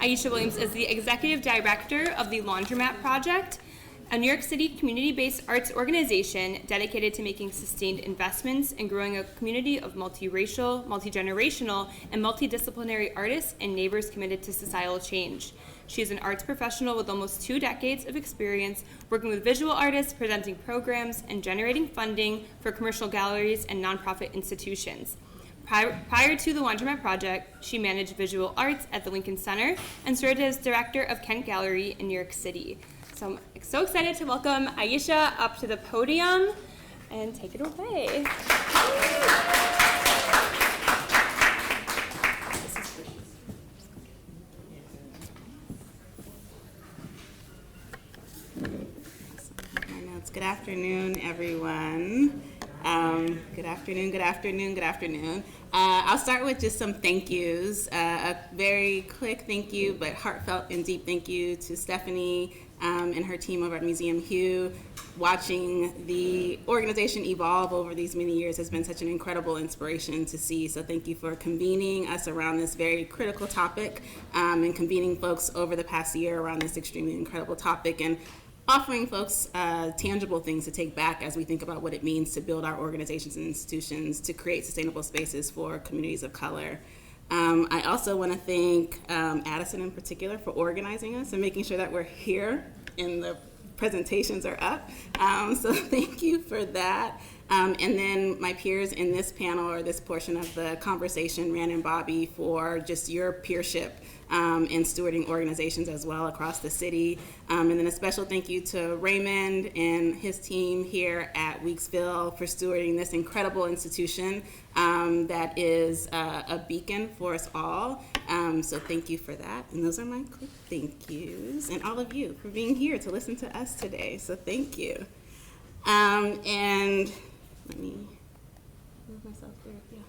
Ayesha Williams is the Executive Director of the Laundromat Project, a New York City community-based arts organization dedicated to making sustained investments and growing a community of multiracial, multi-generational, and multidisciplinary artists and neighbors committed to societal change. She is an arts professional with almost 2 decades of experience working with visual artists, presenting programs, and generating funding for commercial galleries and nonprofit institutions. Prior to the Laundromat Project, she managed visual arts at the Lincoln Center and served as director of Kent Gallery in New York City. So I'm so excited to welcome Ayesha up to the podium and take it away. Good afternoon, everyone. Good afternoon. I'll start with just some thank yous. A very quick thank you, but heartfelt and deep thank you to Stephanie and her team over at Museum Hue. Watching the organization evolve over these many years has been such an incredible inspiration to see. So thank you for convening us around this very critical topic and convening folks over the past year around this extremely incredible topic and offering folks tangible things to take back as we think about what it means to build our organizations and institutions to create sustainable spaces for communities of color. I also want to thank Addison in particular for organizing us and making sure that we're here and the presentations are up. So thank you for that. And then my peers in this panel or this portion of the conversation, Rand and Bobby, for just your peership and stewarding organizations as well across the city. And then a special thank you to Raymond and his team here at Weeksville for stewarding this incredible institution that is a beacon for us all. So thank you for that. And those are my quick thank yous. And all of you for being here to listen to us today. So thank you. And let me move myself there. Yeah.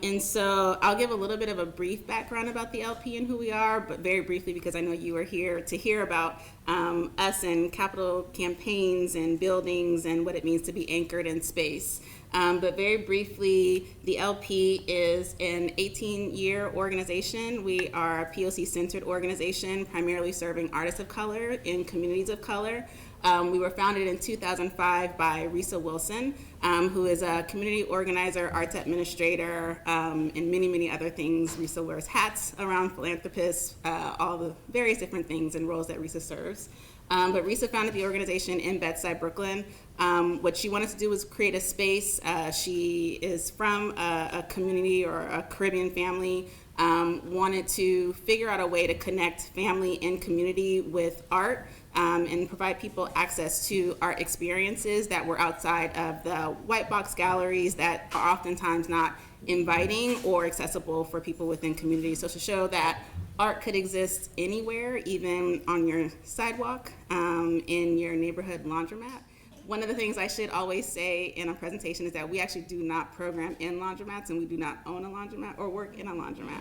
And so I'll give a little bit of a brief background about the LP and who we are, but very briefly because I know you are here to hear about us and capital campaigns and buildings and what it means to be anchored in space. But very briefly, the LP is an 18-year organization. We are a POC-centered organization, primarily serving artists of color in communities of color. We were founded in 2005 by Risa Wilson, who is a community organizer, arts administrator, and many, many other things. Risa wears hats around philanthropists, all the various different things and roles that Risa serves. But Risa founded the organization in Bedside, Brooklyn. What she wanted to do was create a space. She is from a community or a Caribbean family, wanted to figure out a way to connect family and community with art and provide people access to art experiences that were outside of the white box galleries that are oftentimes not inviting or accessible for people within communities. So to show that art could exist anywhere, even on your sidewalk, in your neighborhood laundromat. One of the things I should always say in a presentation is that we actually do not program in laundromats and we do not own a laundromat or work in a laundromat.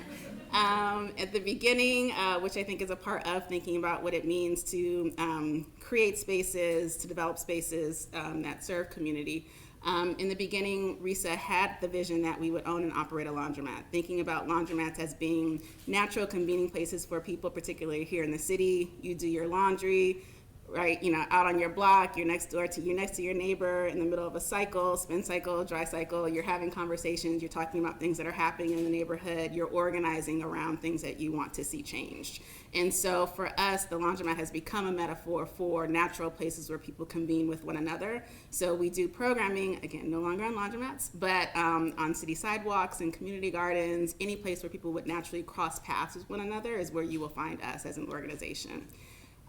At the beginning, which I think is a part of thinking about what it means to create spaces, to develop spaces that serve community. In the beginning, Risa had the vision that we would own and operate a laundromat, thinking about laundromats as being natural convening places for people, particularly here in the city. You do your laundry, right, out on your block, you're next to your neighbor in the middle of a cycle, spin cycle, dry cycle, you're having conversations, you're talking about things that are happening in the neighborhood, you're organizing around things that you want to see changed. And so for us, the laundromat has become a metaphor for natural places where people convene with one another. So we do programming, again, no longer on laundromats, but on city sidewalks and community gardens, any place where people would naturally cross paths with one another is where you will find us as an organization.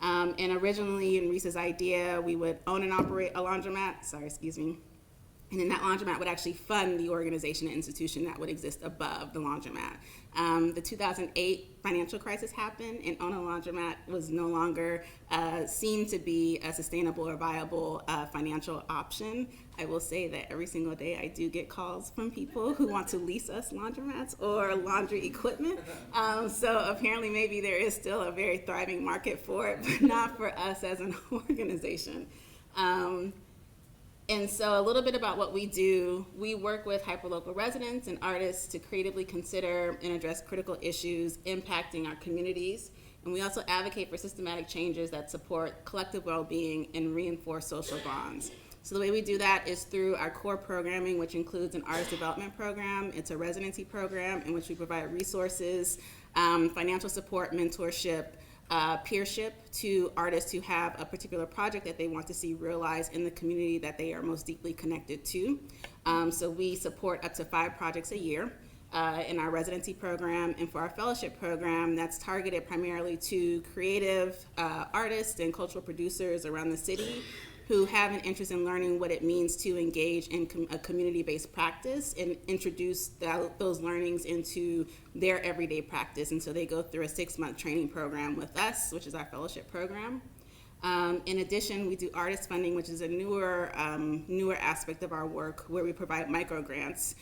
And originally, in Risa's idea, we would own and operate a laundromat, and then that laundromat would actually fund the organization and institution that would exist above the laundromat. The 2008 financial crisis happened, and owning a laundromat was no longer seen to be a sustainable or viable financial option. I will say that every single day I do get calls from people who want to lease us laundromats or laundry equipment. So apparently maybe there is still a very thriving market for it, but not for us as an organization. And so a little bit about what we do, we work with hyperlocal residents and artists to creatively consider and address critical issues impacting our communities. And we also advocate for systematic changes that support collective well-being and reinforce social bonds. So the way we do that is through our core programming, which includes an artist development program. It's a residency program in which we provide resources, financial support, mentorship, peership to artists who have a particular project that they want to see realized in the community that they are most deeply connected to. So we support up to 5 projects a year in our residency program, and for our fellowship program, that's targeted primarily to creative artists and cultural producers around the city who have an interest in learning what it means to engage in a community-based practice and introduce those learnings into their everyday practice. And so they go through a 6-month training program with us, which is our fellowship program. In addition, we do artist funding, which is a newer aspect of our work, where we provide micro grants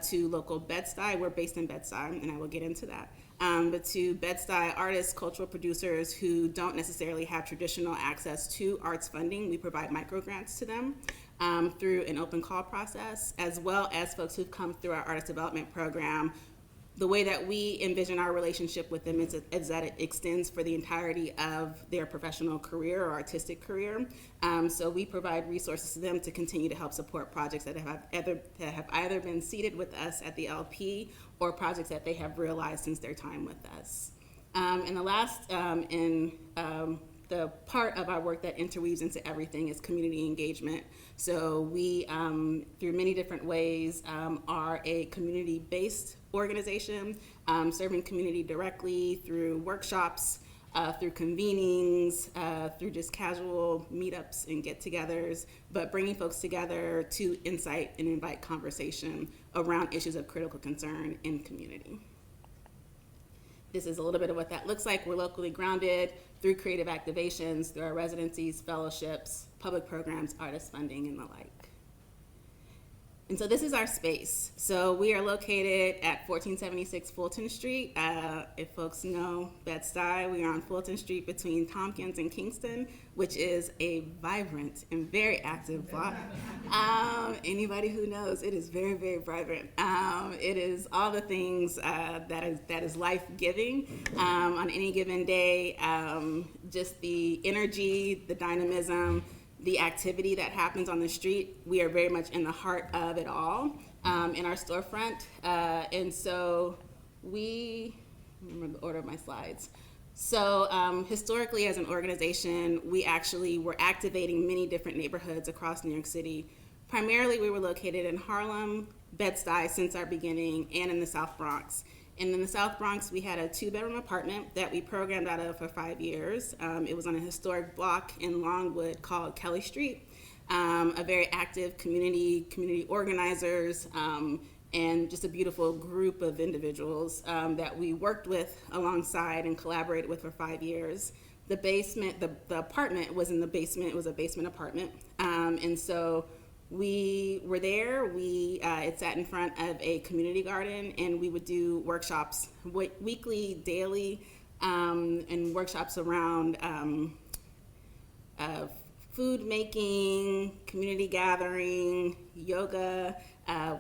to local Bed-Stuy. We're based in Bed-Stuy, and I will get into that. But to Bed-Stuy artists, cultural producers who don't necessarily have traditional access to arts funding, we provide micro grants to them through an open call process, as well as folks who've come through our artist development program. The way that we envision our relationship with them is that it extends for the entirety of their professional career or artistic career. So we provide resources to them to continue to help support projects that have either been seeded with us at the LP or projects that they have realized since their time with us. And the last the part of our work that interweaves into everything is community engagement. So we, through many different ways, are a community-based organization, serving community directly through workshops, through convenings, through just casual meetups and get-togethers, but bringing folks together to incite and invite conversation around issues of critical concern in community. This is a little bit of what that looks like. We're locally grounded through creative activations, through our residencies, fellowships, public programs, artist funding, and the like. And so this is our space. So we are located at 1476 Fulton Street. If folks know Bed-Stuy, we are on Fulton Street between Tompkins and Kingston, which is a vibrant and very active block. Anybody who knows, it is very, very vibrant. It is all the things that is life-giving on any given day. Just the energy, the dynamism, the activity that happens on the street. We are very much in the heart of it all in our storefront. And so remember the order of my slides. So historically as an organization, we actually were activating many different neighborhoods across New York City. Primarily we were located in Harlem, Bed-Stuy since our beginning, and in the South Bronx. And in the South Bronx, we had a 2-bedroom apartment that we programmed out of for 5 years. It was on a historic block in Longwood called Kelly Street. A very active community organizers, and just a beautiful group of individuals that we worked with alongside and collaborated with for 5 years. The basement, the apartment was in the basement. It was a basement apartment. And so we were there. It sat in front of a community garden, and we would do workshops weekly, daily, and workshops around food making, community gathering, yoga.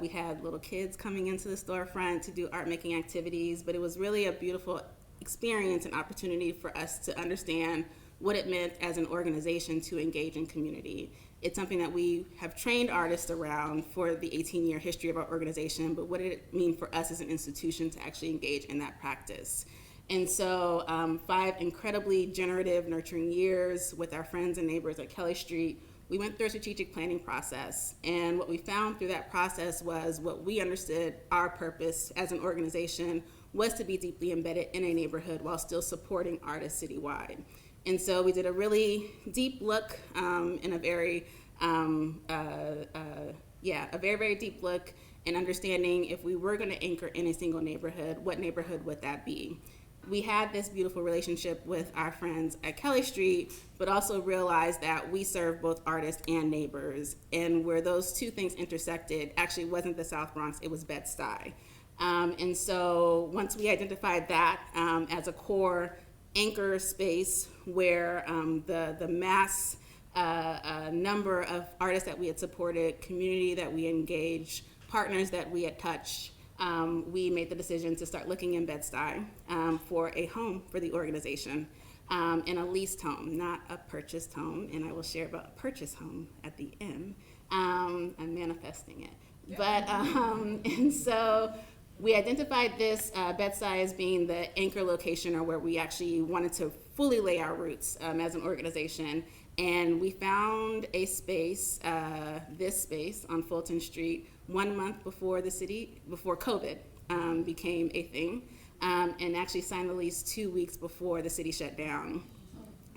We had little kids coming into the storefront to do art making activities, but it was really a beautiful experience and opportunity for us to understand what it meant as an organization to engage in community. It's something that we have trained artists around for the 18-year history of our organization, but what did it mean for us as an institution to actually engage in that practice? And so 5 incredibly generative, nurturing years with our friends and neighbors at Kelly Street, we went through a strategic planning process. And what we found through that process was what we understood our purpose as an organization was to be deeply embedded in a neighborhood while still supporting artists citywide. And so we did a really deep look and a very, very deep look in understanding if we were going to anchor in a single neighborhood, what neighborhood would that be? We had this beautiful relationship with our friends at Kelly Street, but also realized that we serve both artists and neighbors. And where those two things intersected actually wasn't the South Bronx, it was Bed-Stuy. And so once we identified that as a core anchor space where the mass a number of artists that we had supported, community that we engaged, partners that we had touched, we made the decision to start looking in Bed-Stuy for a home for the organization, and a leased home, not a purchased home. And I will share about a purchased home at the end. I'm manifesting it. But, and so we identified this Bed-Stuy as being the anchor location, or where we actually wanted to fully lay our roots as an organization. And we found a space, this space on Fulton Street, 1 month before before COVID became a thing, and actually signed the lease 2 weeks before the city shut down.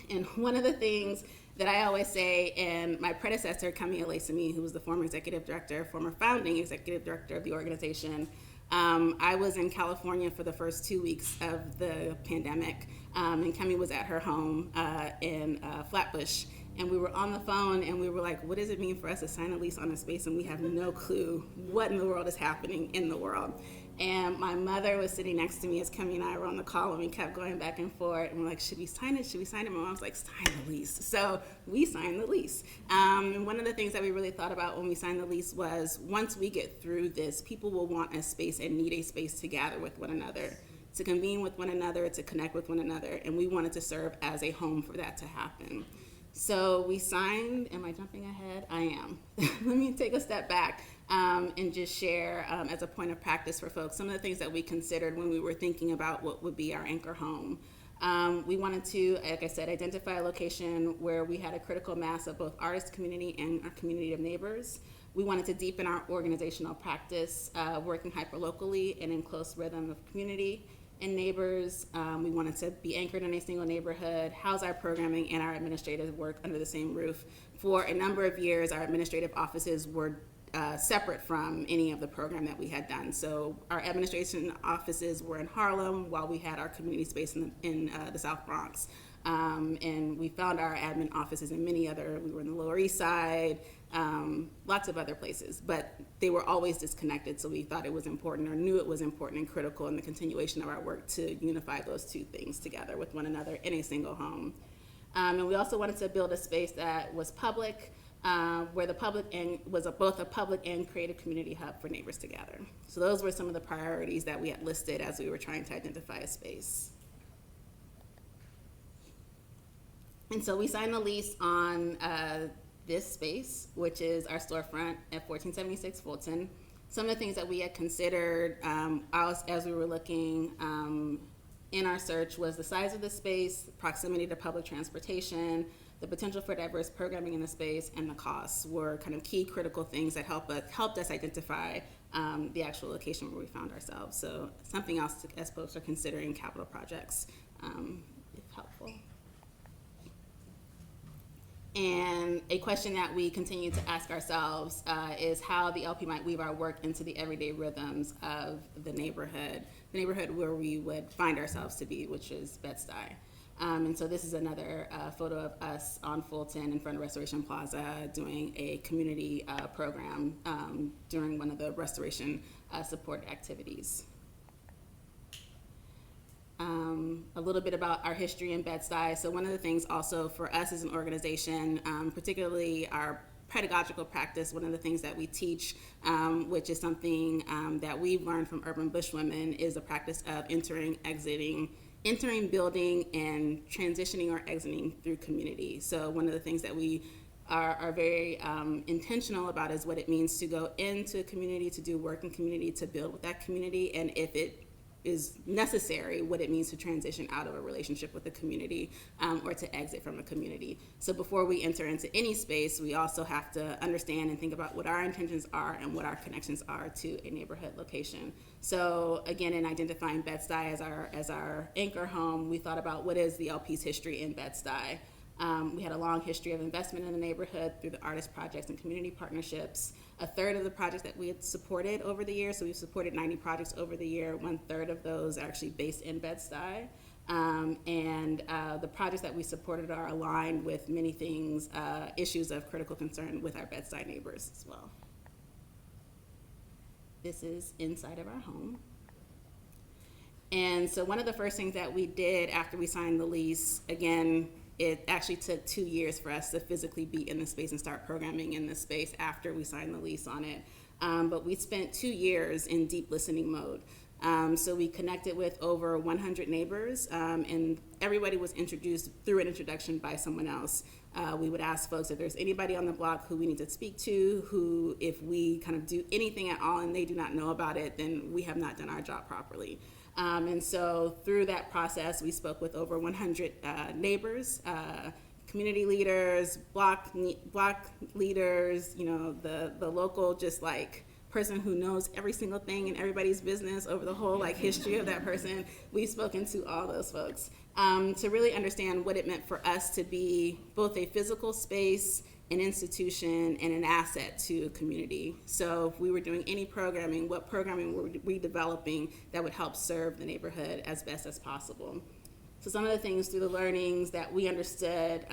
And one of the things that I always say, and my predecessor, Camille Laissamy, who was the former founding executive director of the organization, I was in California for the first 2 weeks of the pandemic, and Kemi was at her home in Flatbush, and we were on the phone, and we were like, what does it mean for us to sign a lease on a space and we have no clue what in the world is happening in the world? And my mother was sitting next to me as Kemi and I were on the call, and we kept going back and forth, and we're like, should we sign it? Should we sign it? My mom was like, sign the lease. So we signed the lease. And one of the things that we really thought about when we signed the lease was, once we get through this, people will want a space and need a space to gather with one another, to convene with one another, to connect with one another, and we wanted to serve as a home for that to happen. So we signed. Am I jumping ahead? I am. Let me take a step back and just share as a point of practice for folks some of the things that we considered when we were thinking about what would be our anchor home. We wanted to, like I said, identify a location where we had a critical mass of both artist community and our community of neighbors. We wanted to deepen our organizational practice, working hyperlocally and in close rhythm of community and neighbors. We wanted to be anchored in a single neighborhood, house our programming and our administrative work under the same roof. For a number of years, our administrative offices were separate from any of the program that we had done. So our administration offices were in Harlem, while we had our community space in the South Bronx. And we found our admin offices in we were in the Lower East Side, lots of other places, but they were always disconnected. So we thought it was important, or knew it was important and critical in the continuation of our work, to unify those two things together with one another in a single home. And we also wanted to build a space that was public, where the public was both a public and creative community hub for neighbors to gather. So those were some of the priorities that we had listed as we were trying to identify a space. And so we signed the lease on this space, which is our storefront at 1476 Fulton. Some of the things that we had considered as we were looking in our search was the size of the space, proximity to public transportation, the potential for diverse programming in the space, and the costs were kind of key critical things that helped us identify the actual location where we found ourselves. So something else as folks are considering capital projects, if helpful. And a question that we continue to ask ourselves is how the LP might weave our work into the everyday rhythms of the neighborhood where we would find ourselves to be, which is Bed-Stuy. And so this is another photo of us on Fulton in front of Restoration Plaza doing a community program during one of the restoration support activities. A little bit about our history in Bed-Stuy. So one of the things also for us as an organization, particularly our pedagogical practice, one of the things that we teach, which is something that we've learned from urban bushwomen, is the practice of entering, building, and transitioning or exiting through community. So one of the things that we are very intentional about is what it means to go into a community, to do work in community, to build with that community, and if it is necessary, what it means to transition out of a relationship with the community or to exit from a community. So before we enter into any space, we also have to understand and think about what our intentions are and what our connections are to a neighborhood location. So again, in identifying Bed-Stuy as our anchor home, we thought about what is the LP's history in Bed-Stuy. We had a long history of investment in the neighborhood through the artist projects and community partnerships. A third of the projects that we had supported over the years, so we've supported 90 projects over the year, 1/3 of those are actually based in Bed-Stuy. And the projects that we supported are aligned with many things, issues of critical concern with our Bed-Stuy neighbors as well. This is inside of our home. And so one of the first things that we did after we signed the lease, again, it actually took 2 years for us to physically be in the space and start programming in the space after we signed the lease on it. But we spent 2 years in deep listening mode. So we connected with over 100 neighbors, and everybody was introduced through an introduction by someone else. We would ask folks if there's anybody on the block who we need to speak to, who if we kind of do anything at all and they do not know about it, then we have not done our job properly. And so through that process, we spoke with over 100 neighbors, community leaders, block leaders, the local just like person who knows every single thing in everybody's business over the whole like history of that person. We've spoken to all those folks to really understand what it meant for us to be both a physical space, an institution, and an asset to a community. So if we were doing any programming, what programming were we developing that would help serve the neighborhood as best as possible? So some of the things through the learnings that we understood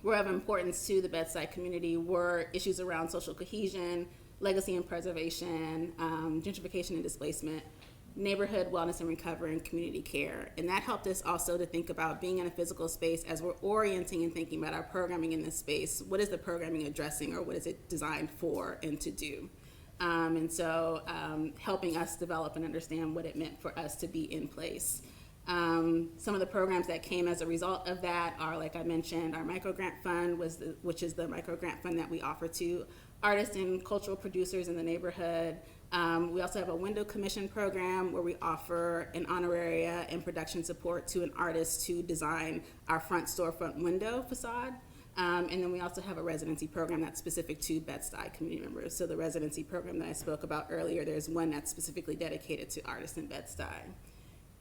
were of importance to the bedside community were issues around social cohesion, legacy and preservation, gentrification and displacement, neighborhood wellness and recovery, and community care. And that helped us also to think about being in a physical space as we're orienting and thinking about our programming in this space. What is the programming addressing, or what is it designed for and to do? And so helping us develop and understand what it meant for us to be in place. Some of the programs that came as a result of that are, like I mentioned, our microgrant fund, which is the microgrant fund that we offer to artists and cultural producers in the neighborhood. We also have a window commission program where we offer an honoraria and production support to an artist to design our front storefront window facade. And then we also have a residency program that's specific to Bed-Stuy community members. So the residency program that I spoke about earlier, there's one that's specifically dedicated to artists in Bed-Stuy.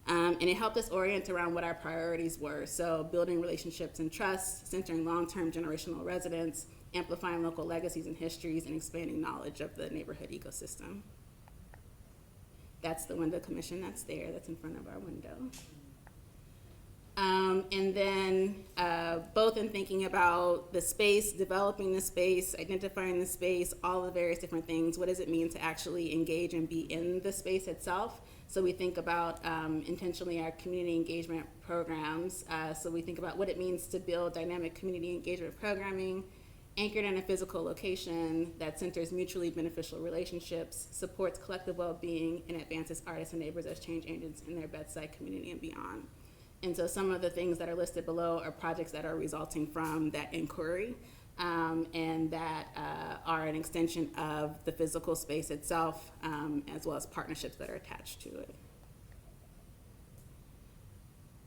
And it helped us orient around what our priorities were. So building relationships and trust, centering long-term generational residents, amplifying local legacies and histories, and expanding knowledge of the neighborhood ecosystem. That's the window commission that's there, that's in front of our window. And then both in thinking about the space, developing the space, identifying the space, all the various different things, what does it mean to actually engage and be in the space itself? So we think about intentionally our community engagement programs. So we think about what it means to build dynamic community engagement programming, anchored in a physical location that centers mutually beneficial relationships, supports collective well-being, and advances artists and neighbors as change agents in their bedside community and beyond. And so some of the things that are listed below are projects that are resulting from that inquiry and that are an extension of the physical space itself, as well as partnerships that are attached to it.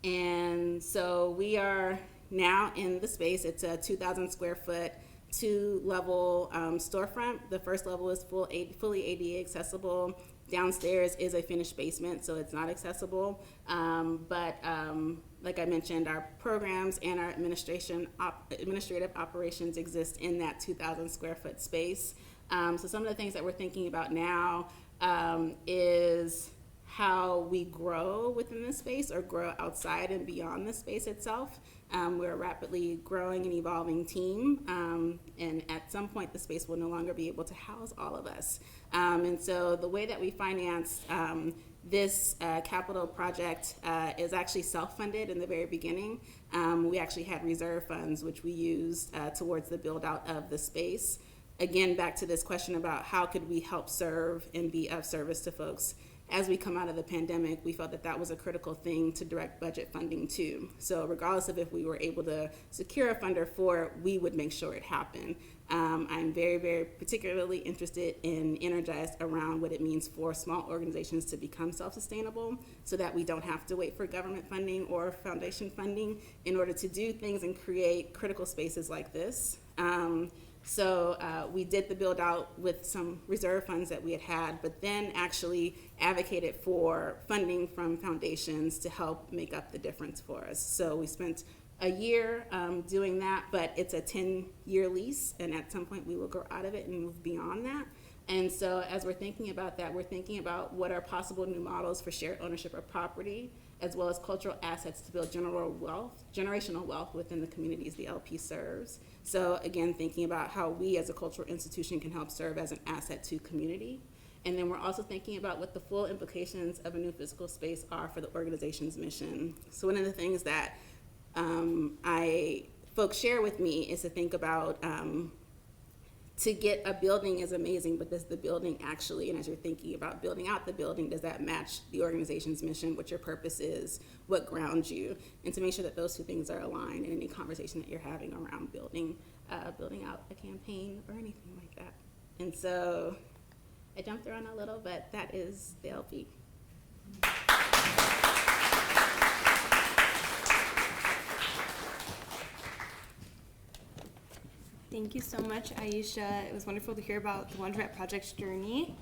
And so we are now in the space. It's a 2,000 square foot, 2-level storefront. The first level is fully ADA accessible. Downstairs is a finished basement, so it's not accessible. But like I mentioned, our programs and our administrative operations exist in that 2,000 square foot space. So some of the things that we're thinking about now is how we grow within the space or grow outside and beyond the space itself. We're a rapidly growing and evolving team, and at some point the space will no longer be able to house all of us. And so the way that we financed this capital project is actually self-funded in the very beginning. We actually had reserve funds which we used towards the build out of the space. Again, back to this question about how could we help serve and be of service to folks. As we come out of the pandemic, we felt that that was a critical thing to direct budget funding to. So regardless of if we were able to secure a funder for it, we would make sure it happened. I'm very, very particularly interested and energized around what it means for small organizations to become self-sustainable so that we don't have to wait for government funding or foundation funding in order to do things and create critical spaces like this. So we did the build out with some reserve funds that we had, but then actually advocated for funding from foundations to help make up the difference for us. So we spent a year doing that, but it's a 10-year lease, and at some point we will grow out of it and move beyond that. And so as we're thinking about that, we're thinking about what are possible new models for shared ownership of property, as well as cultural assets to build generational wealth within the communities the LP serves. So again, thinking about how we as a cultural institution can help serve as an asset to community. And then we're also thinking about what the full implications of a new physical space are for the organization's mission. So one of the things that folks share with me is to think about, to get a building is amazing, but does the building actually, and as you're thinking about building out the building, does that match the organization's mission, what your purpose is, what grounds you, and to make sure that those two things are aligned in any conversation that you're having around building out a campaign or anything like that. And so I jumped around a little, but that is the LP. Thank you so much, Ayesha. It was wonderful to hear about the Laundromat project's journey.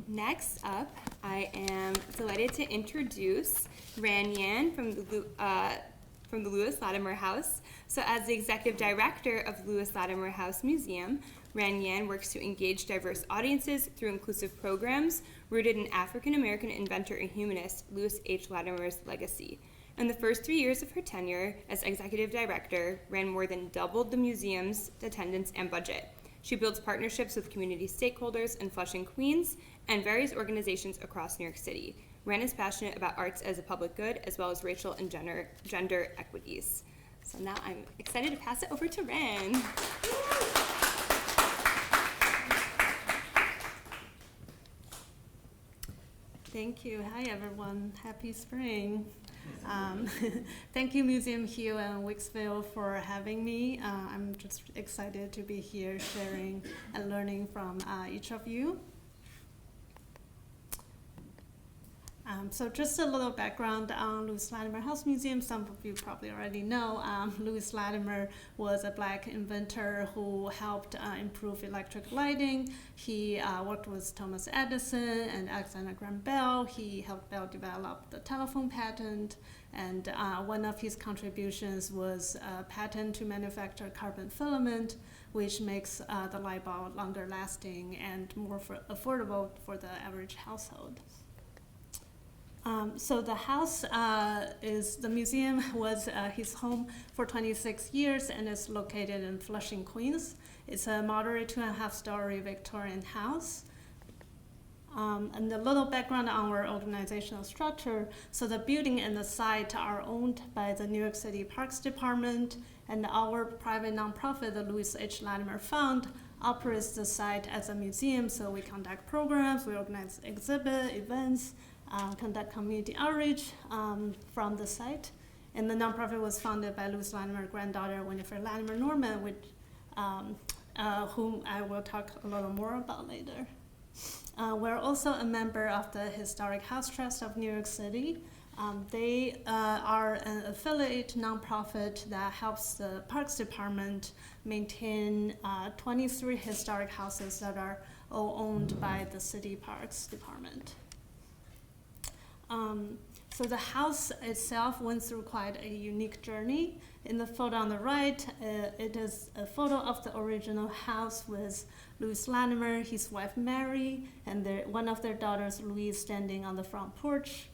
Next up, I am delighted to introduce Ran Yan from the Lewis Latimer House. So as the executive director of Lewis Latimer House Museum, Ran Yan works to engage diverse audiences through inclusive programs rooted in African-American inventor and humanist Lewis H. Latimer's legacy. In the first 3 years of her tenure as executive director, Ran more than doubled the museum's attendance and budget. She builds partnerships with community stakeholders in Flushing, Queens, and various organizations across New York City. Ran is passionate about arts as a public good, as well as racial and gender equities. So now I'm excited to pass it over to Ran. Thank you. Hi, everyone. Happy spring. Thank you, Museum Hugh and Wicksville, for having me. I'm just excited to be here sharing and learning from each of you. So just a little background on Lewis Latimer House Museum. Some of you probably already know. Lewis Latimer was a Black inventor who helped improve electric lighting. He worked with Thomas Edison and Alexander Graham Bell. He helped Bell develop the telephone patent. And one of his contributions was a patent to manufacture carbon filament, which makes the light bulb longer lasting and more affordable for the average household. So the house the museum was his home for 26 years and is located in Flushing, Queens. It's a moderate 2.5-story Victorian house. And a little background on our organizational structure. So the building and the site are owned by the New York City Parks Department, and our private nonprofit, the Lewis H. Latimer Fund, operates the site as a museum. So we conduct programs, we organize exhibit, events, conduct community outreach from the site. And the nonprofit was founded by Lewis Latimer's granddaughter, Winifred Latimer Norman, whom I will talk a little more about later. We're also a member of the Historic House Trust of New York City. They are an affiliate nonprofit that helps the Parks Department maintain 23 historic houses that are all owned by the City Parks Department. So the house itself went through quite a unique journey. In the photo on the right, it is a photo of the original house with Lewis Latimer, his wife Mary, and one of their daughters, Louise, standing on the front porch.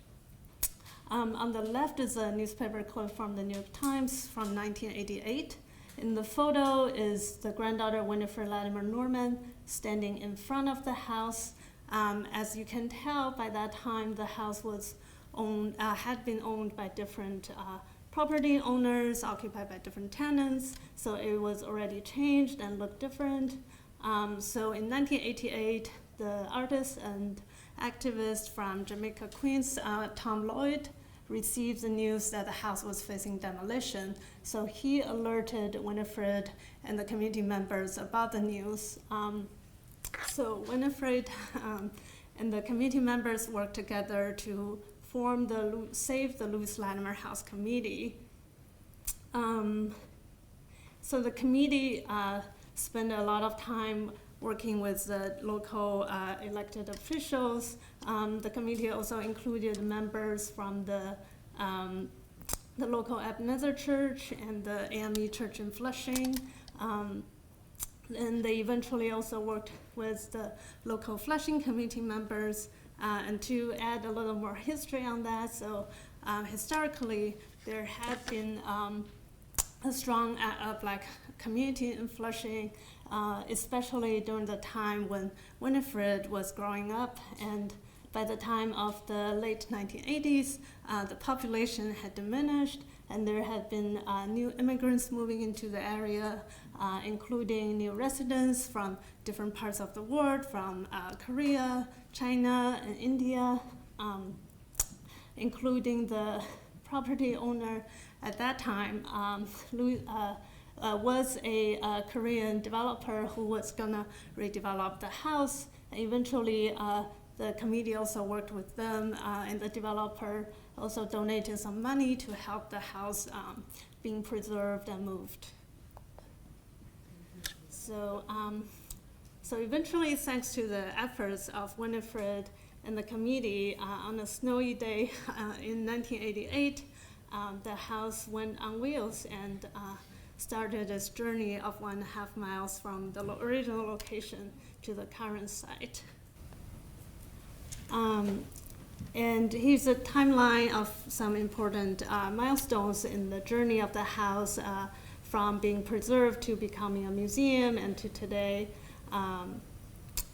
On the left is a newspaper clip from the New York Times from 1988. In the photo is the granddaughter, Winifred Latimer Norman, standing in front of the house. As you can tell, by that time, the house was had been owned by different property owners, occupied by different tenants, so it was already changed and looked different. So in 1988, the artist and activist from Jamaica, Queens, Tom Lloyd, received the news that the house was facing demolition. So he alerted Winifred and the community members about the news. So Winifred and the community members worked together to form the Save the Lewis Latimer House Committee. So the committee spent a lot of time working with the local elected officials. The committee also included members from the local Ebenezer Church and the AME Church in Flushing. And they eventually also worked with the local Flushing community members. And to add a little more history on that, so historically there had been a strong Black community in Flushing, especially during the time when Winifred was growing up, and by the time of the late 1980s, the population had diminished, and there had been new immigrants moving into the area, including new residents from different parts of the world, from Korea, China, and India, including the property owner at that time, was a Korean developer who was gonna redevelop the house. And eventually, the committee also worked with them, and the developer also donated some money to help the house being preserved and moved. So, so eventually, thanks to the efforts of Winifred and the committee, on a snowy day in 1988, the house went on wheels and started its journey of 1.5 miles from the original location to the current site. And here's a timeline of some important milestones in the journey of the house, from being preserved to becoming a museum and to today.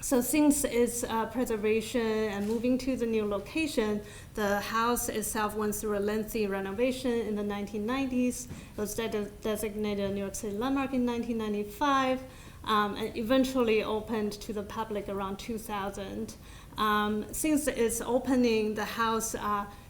So since its preservation and moving to the new location, the house itself went through a lengthy renovation in the 1990s. It was designated a New York City landmark in 1995, and eventually opened to the public around 2000. Since its opening, the house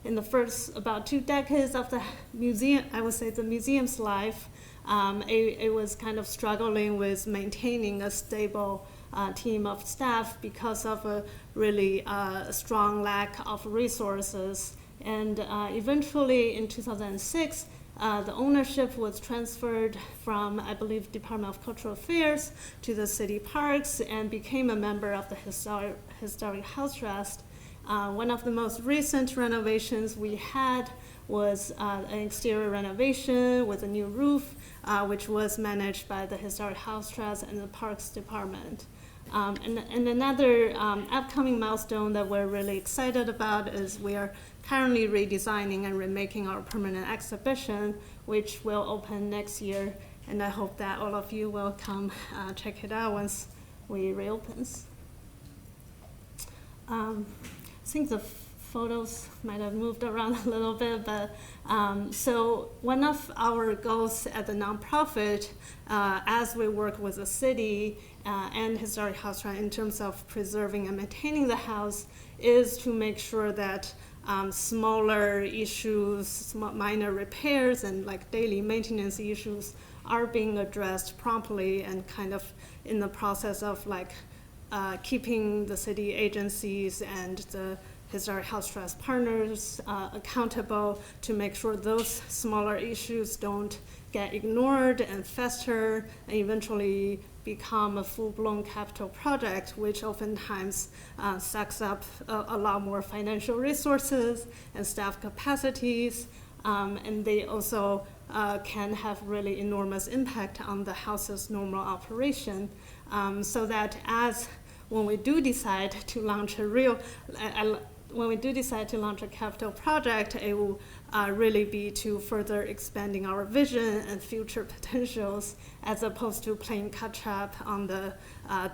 in the first about 2 decades of the museum, I would say the museum's life, it was kind of struggling with maintaining a stable team of staff because of a really strong lack of resources. And eventually in 2006, the ownership was transferred from, I believe, Department of Cultural Affairs to the city parks and became a member of the Historic House Trust. One of the most recent renovations we had was an exterior renovation with a new roof, which was managed by the Historic House Trust and the Parks Department. And another upcoming milestone that we're really excited about is we are currently redesigning and remaking our permanent exhibition, which will open next year. And I hope that all of you will come check it out once we reopens. I think the photos might have moved around a little bit, but so one of our goals at the nonprofit, as we work with the city and Historic House Trust in terms of preserving and maintaining the house, is to make sure that smaller issues, minor repairs, and like daily maintenance issues are being addressed promptly, and kind of in the process of like keeping the city agencies and the Historic House Trust partners accountable to make sure those smaller issues don't get ignored and fester and eventually become a full-blown capital project, which oftentimes sucks up a lot more financial resources and staff capacities, and they also can have really enormous impact on the house's normal operation, so that when we do decide to launch a capital project, it will really be to further expanding our vision and future potentials, as opposed to playing catch-up on the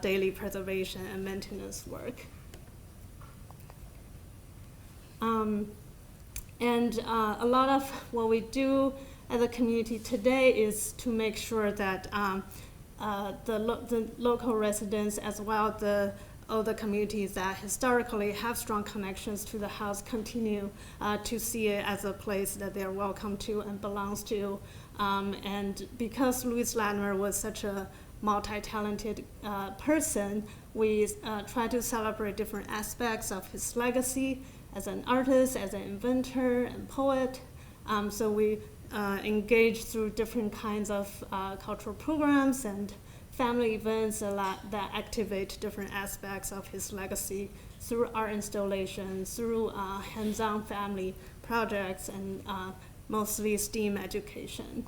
daily preservation and maintenance work. And a lot of what we do as a community today is to make sure that the local residents, as well as all the communities that historically have strong connections to the house, continue to see it as a place that they're welcome to and belongs to. And because Louis Latimer was such a multi-talented person, we try to celebrate different aspects of his legacy as an artist, as an inventor and poet. So we engage through different kinds of cultural programs and family events that activate different aspects of his legacy through art installations, through hands-on family projects, and mostly STEAM education.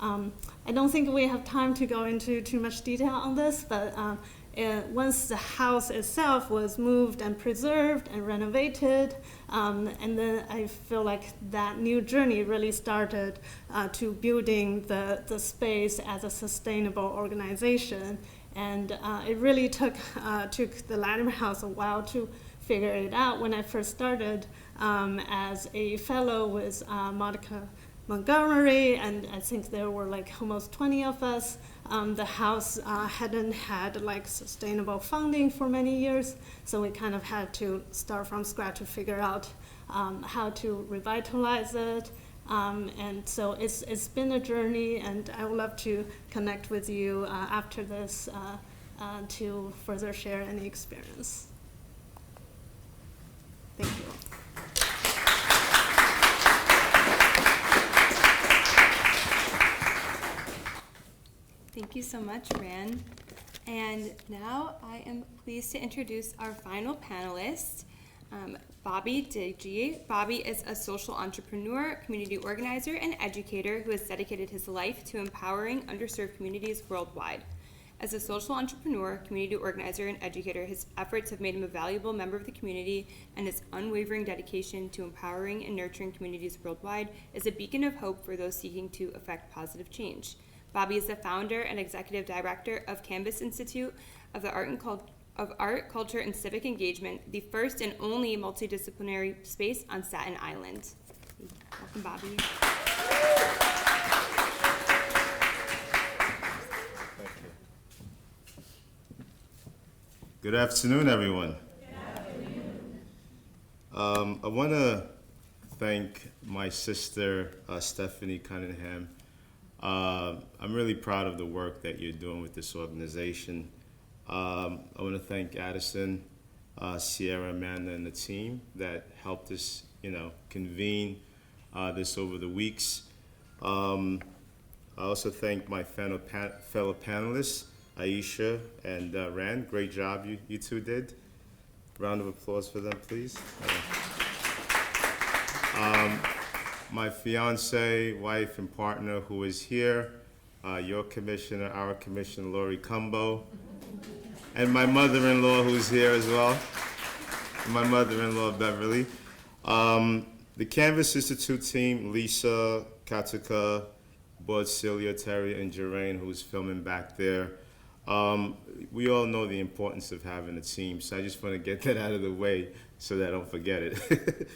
I don't think we have time to go into too much detail on this, but once the house itself was moved and preserved and renovated, and then I feel like that new journey really started to building the space as a sustainable organization. And it really took the Latimer House a while to figure it out. When I first started as a fellow with Monica Montgomery, and I think there were like almost 20 of us. The house hadn't had like sustainable funding for many years, so we kind of had to start from scratch to figure out how to revitalize it. And so it's been a journey, and I would love to connect with you after this to further share any experience. Thank you. Thank you so much, Ran. And now I am pleased to introduce our final panelist, Bobby Digi. Bobby is a social entrepreneur, community organizer, and educator who has dedicated his life to empowering underserved communities worldwide. As a social entrepreneur, community organizer, and educator, his efforts have made him a valuable member of the community, and his unwavering dedication to empowering and nurturing communities worldwide is a beacon of hope for those seeking to effect positive change. Bobby is the founder and executive director of Canvas Institute of Art, Culture, and Civic Engagement, the first and only multidisciplinary space on Staten Island. Welcome, Bobby. Thank you. Good afternoon, everyone. I want to thank my sister, Stephanie Cunningham. I'm really proud of the work that you're doing with this organization. I want to thank Addison, Sierra, Amanda, and the team that helped us, convene this over the weeks. I also thank my fellow panelists, Ayesha and Rand. Great job you two did. Round of applause for them, please. My fiance, wife, and partner who is here, your commissioner, our commissioner, Lori Cumbo, and my mother-in-law who's here as well, my mother-in-law, Beverly. The Canvas Institute team, Lisa, Katuka, Bud, Celia, Terry, and Jeraine, who's filming back there. We all know the importance of having a team, so I just want to get that out of the way so that I don't forget it.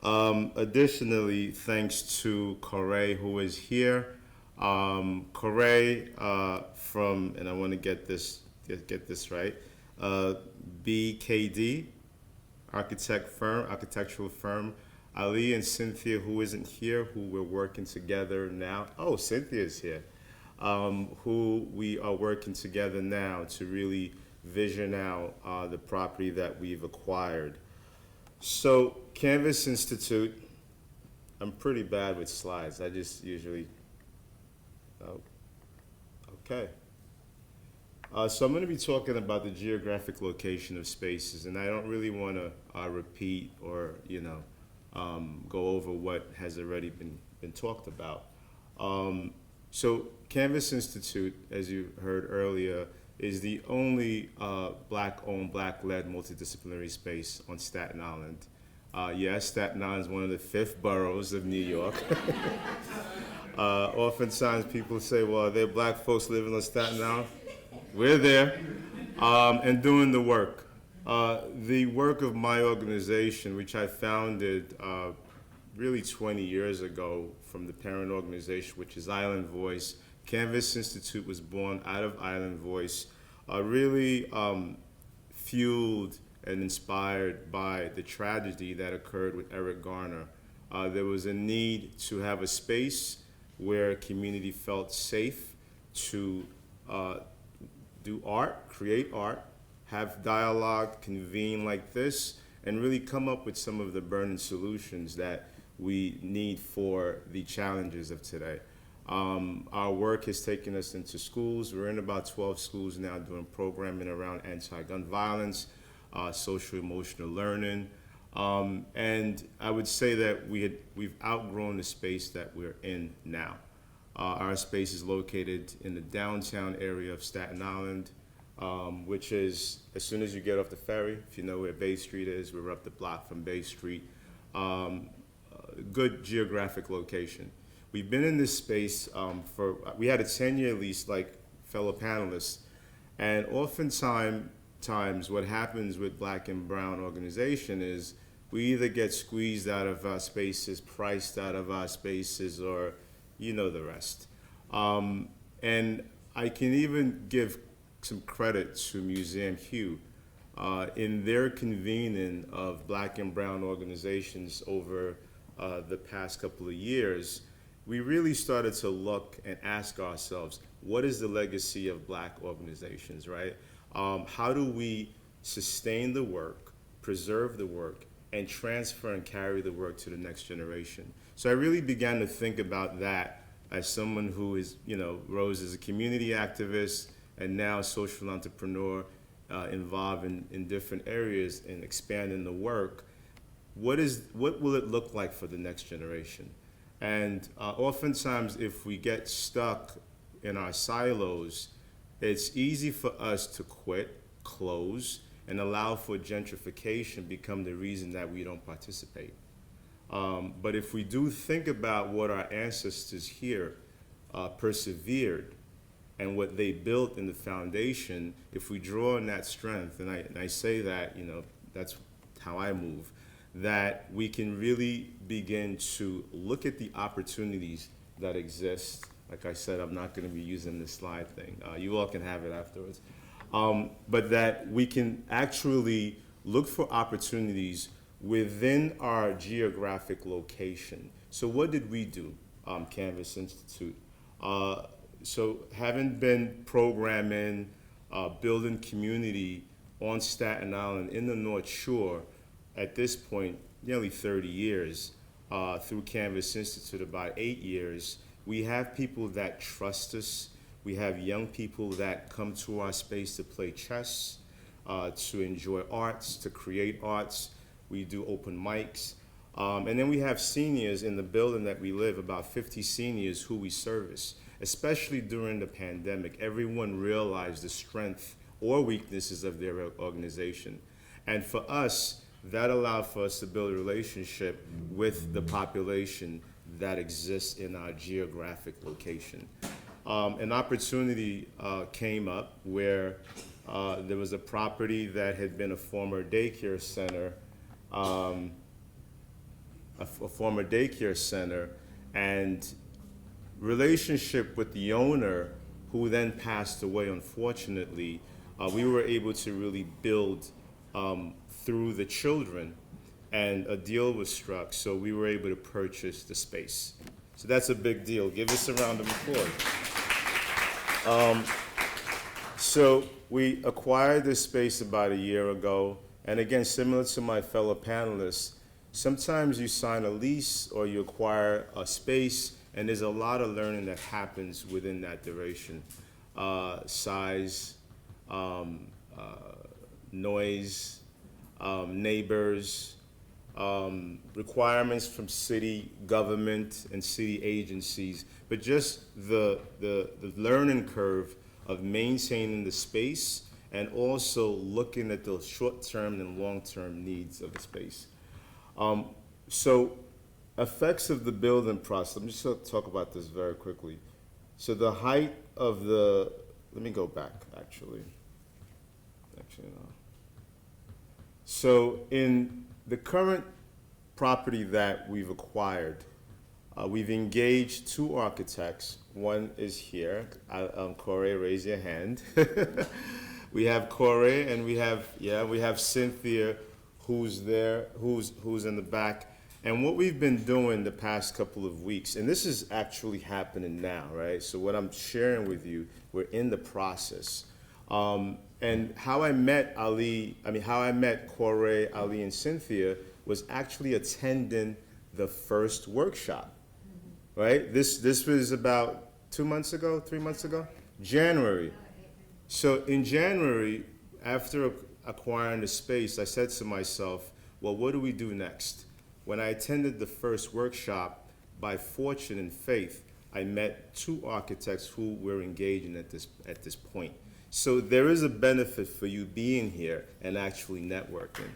Additionally, thanks to Corey, who is here. Corey from, and I want to get this right, BKD, architectural firm. Ali and Cynthia, who isn't here, who we're working together now. Oh, Cynthia's here. Who we are working together now to really vision out the property that we've acquired. So, Canvas Institute, I'm pretty bad with slides. I just usually, okay. So I'm going to be talking about the geographic location of spaces, and I don't really want to repeat or, go over what has already been talked about. So Canvas Institute, as you heard earlier, is the only Black-owned, Black-led multidisciplinary space on Staten Island. Yes, Staten Island is one of the 5th boroughs of New York. Oftentimes people say, well, are there Black folks living on Staten Island? We're there and doing the work. The work of my organization, which I founded really 20 years ago from the parent organization, which is Island Voice. Canvas Institute was born out of Island Voice, really fueled and inspired by the tragedy that occurred with Eric Garner. There was a need to have a space where community felt safe to do art, create art, have dialogue, convene like this, and really come up with some of the burning solutions that we need for the challenges of today. Our work has taken us into schools. We're in about 12 schools now doing programming around anti-gun violence, social emotional learning, and I would say that we've outgrown the space that we're in now. Our space is located in the downtown area of Staten Island, which is, as soon as you get off the ferry, if you know where Bay Street is, we're up the block from Bay Street. Good geographic location. We've been in this space we had a 10-year lease like fellow panelists, And oftentimes what happens with black and brown organization is we either get squeezed out of our spaces, priced out of our spaces, or you know the rest. And I can even give some credit to Museum Hue in their convening of black and brown organizations over the past couple of years. We really started to look and ask ourselves, what is the legacy of black organizations, right? How do we sustain the work, preserve the work, and transfer and carry the work to the next generation? So I really began to think about that as someone who is, rose as a community activist and now social entrepreneur involved in different areas and expanding the work. What will it look like for the next generation? And oftentimes, if we get stuck in our silos, it's easy for us to quit, close, and allow for gentrification become the reason that we don't participate. But if we do think about what our ancestors here persevered and what they built in the foundation, if we draw on that strength, and I say that, that's how I move, that we can really begin to look at the opportunities that exist. Like I said, I'm not going to be using this slide thing. You all can have it afterwards. But that we can actually look for opportunities within our geographic location. So what did we do, Canvas Institute? So having been programming, building community on Staten Island in the North Shore, at this point, nearly 30 years, through Canvas Institute about 8 years, we have people that trust us. We have young people that come to our space to play chess, to enjoy arts, to create arts. We do open mics. And then we have seniors in the building that we live, about 50 seniors who we service. Especially during the pandemic, everyone realized the strength or weaknesses of their organization. And for us, that allowed for us to build a relationship with the population that exists in our geographic location. An opportunity came up where there was a property that had been a former daycare center, and relationship with the owner, who then passed away, unfortunately, we were able to really build through the children, and a deal was struck, so we were able to purchase the space. So that's a big deal. Give us a round of applause. So we acquired this space about a year ago, and again, similar to my fellow panelists, sometimes you sign a lease or you acquire a space, and there's a lot of learning that happens within that duration. Size, noise, neighbors, requirements from city government and city agencies, but just the learning curve of maintaining the space and also looking at the short-term and long-term needs of the space. So effects of the building process, I'm just going to talk about this very quickly. So the height of the, let me go back actually no. So in the current property that we've acquired, we've engaged 2 architects. One is here. Corey, raise your hand. We have Corey, and we have Cynthia, who's there, who's in the back. And what we've been doing the past couple of weeks, and this is actually happening now, right? So what I'm sharing with you, we're in the process. And how I met Corey, Ali, and Cynthia was actually attending the first workshop, right? This was about 2 months ago, 3 months ago? January. So in January, after acquiring the space, I said to myself, well, what do we do next? When I attended the first workshop, by fortune and faith, I met 2 architects who were engaging at this point. So there is a benefit for you being here and actually networking.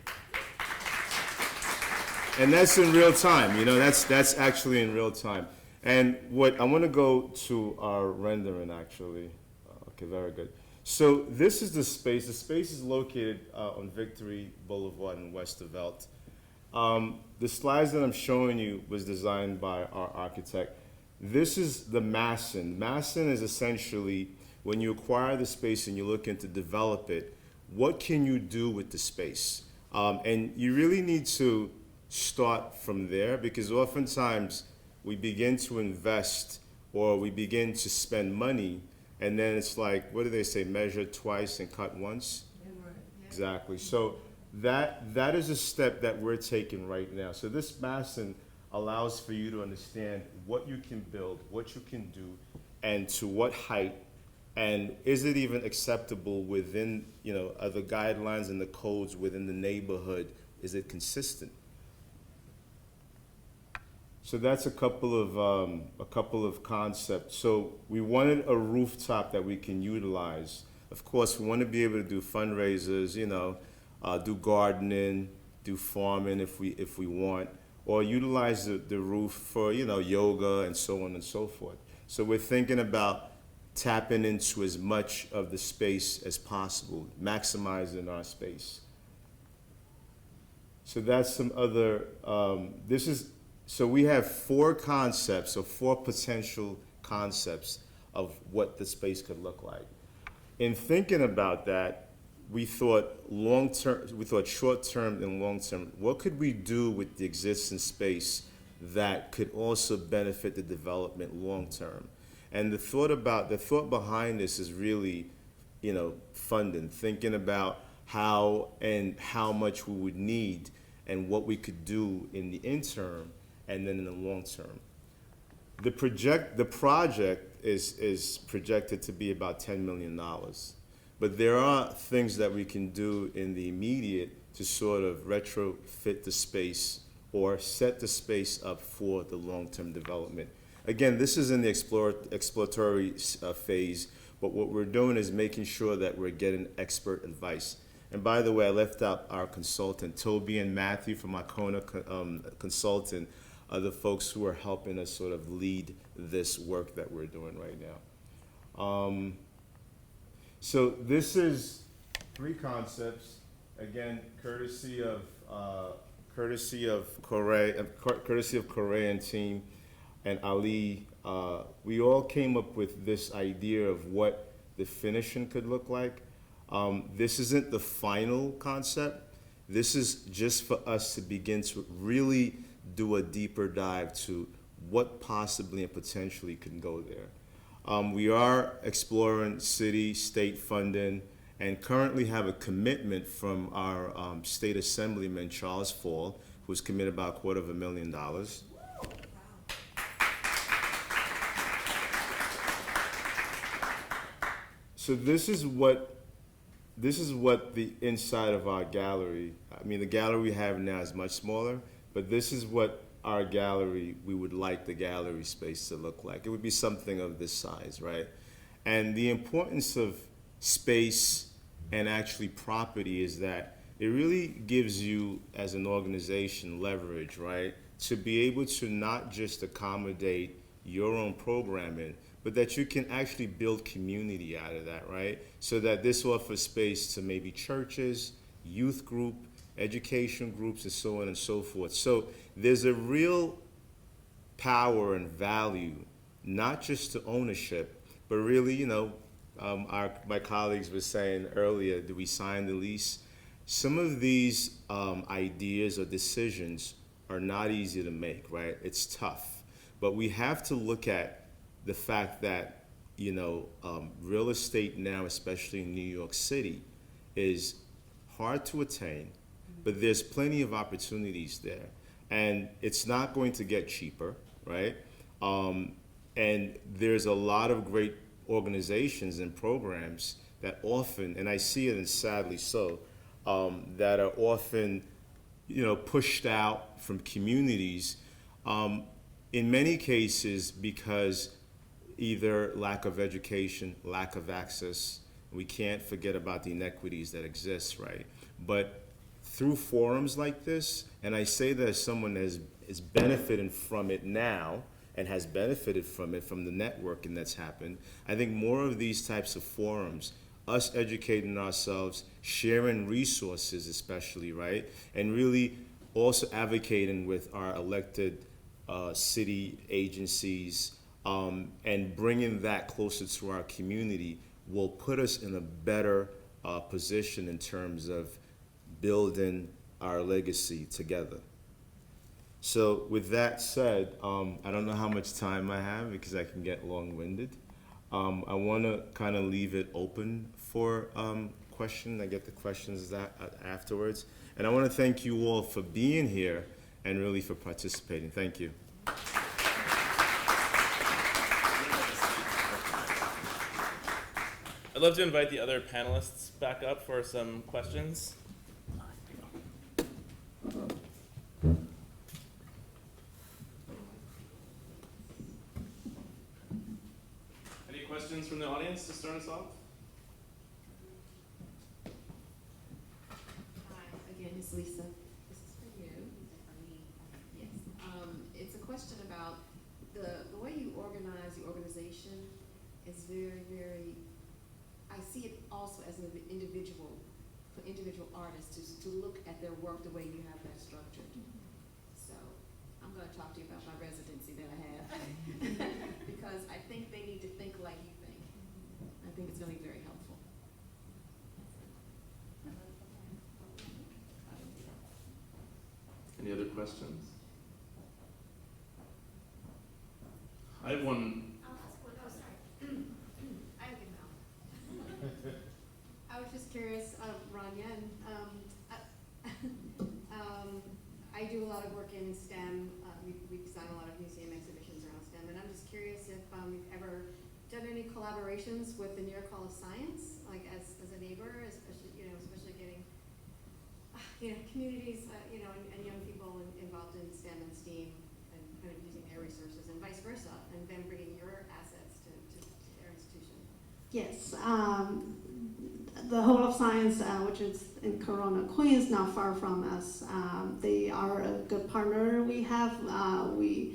And that's in real time, that's actually in real time. And what I want to go to our rendering actually. Okay, very good. So this is the space. The space is located on Victory Boulevard in Westervelt. The slides that I'm showing you was designed by our architect. This is the Masson. Masson is essentially when you acquire the space and you're looking to develop it, what can you do with the space? And you really need to start from there, because oftentimes we begin to invest or we begin to spend money, and then it's like, what do they say, measure twice and cut once? Exactly. So that is a step that we're taking right now. So this Masson allows for you to understand what you can build, what you can do, and to what height, and is it even acceptable within, the guidelines and the codes within the neighborhood? Is it consistent? So that's a couple of concepts. So we wanted a rooftop that we can utilize. Of course, we want to be able to do fundraisers, do gardening, do farming if we want, or utilize the roof for, yoga and so on and so forth. So we're thinking about tapping into as much of the space as possible, maximizing our space. So that's some other, so we have four concepts, or four potential concepts of what the space could look like. In thinking about that, we thought short-term and long-term. What could we do with the existing space that could also benefit the development long-term? And the thought behind this is really, funding, thinking about how much we would need and what we could do in the interim and then in the long term. The project is projected to be about $10 million. But there are things that we can do in the immediate to sort of retrofit the space or set the space up for the long-term development. Again, this is in the exploratory phase, but what we're doing is making sure that we're getting expert advice. And by the way, I left out our consultant, Toby and Matthew from Icona Consultant, are the folks who are helping us sort of lead this work that we're doing right now. So this is three concepts, again, courtesy of Correa and team and Ali. We all came up with this idea of what the finishing could look like. This isn't the final concept. This is just for us to begin to really do a deeper dive to what possibly and potentially can go there. We are exploring city, state funding, and currently have a commitment from our state assemblyman, Charles Fall, who's committed about $250,000. So this is what the inside of our gallery, the gallery we have now is much smaller, but this is what our gallery, we would like the gallery space to look like. It would be something of this size, right? And the importance of space and actually property is that it really gives you, as an organization, leverage, right? To be able to not just accommodate your own programming, but that you can actually build community out of that, right? So that this offers space to maybe churches, youth group, education groups, and so on and so forth. So there's a real power and value, not just to ownership, but really, my colleagues were saying earlier, do we sign the lease? Some of these ideas or decisions are not easy to make, right? It's tough. But we have to look at the fact that, real estate now, especially in New York City, is hard to attain, but there's plenty of opportunities there. And it's not going to get cheaper, right? And there's a lot of great organizations and programs that often, and I see it, and sadly so, that are often, pushed out from communities, in many cases because either lack of education, lack of access. We can't forget about the inequities that exist, right? But through forums like this, and I say that as someone that is benefiting from it now and has benefited from it, from the networking that's happened, I think more of these types of forums us educating ourselves, sharing resources especially, right? And really also advocating with our elected city agencies, and bringing that closer to our community will put us in a better position in terms of building our legacy together. So with that said, I don't know how much time I have because I can get long-winded. I want to kind of leave it open for questions. I get the questions afterwards. And I want to thank you all for being here and really for participating. Thank you. I'd love to invite the other panelists back up for some questions. Any questions from the audience to start us off? Hi, again, it's Lisa. This is for you. Yes. It's a question about the way you organize your organization is very, very, I see it also as an individual, for individual artists to look at their work the way you have that structured. So I'm going to talk to you about my residency that I have because I think they need to think like you think. I think it's going to be very helpful. Any other questions? I have one. I was just curious, Ranyan, I do a lot of work in STEM. We design a lot of museum exhibitions around STEM, and I'm just curious if you've ever done any collaborations with the New York Hall of Science, like as a neighbor, especially getting communities, and young people involved in STEM and STEAM, and kind of using their resources, and vice versa, and then bringing your assets to their institution. Yes, the Hall of Science, which is in Corona, Queens, not far from us, they are a good partner we have. We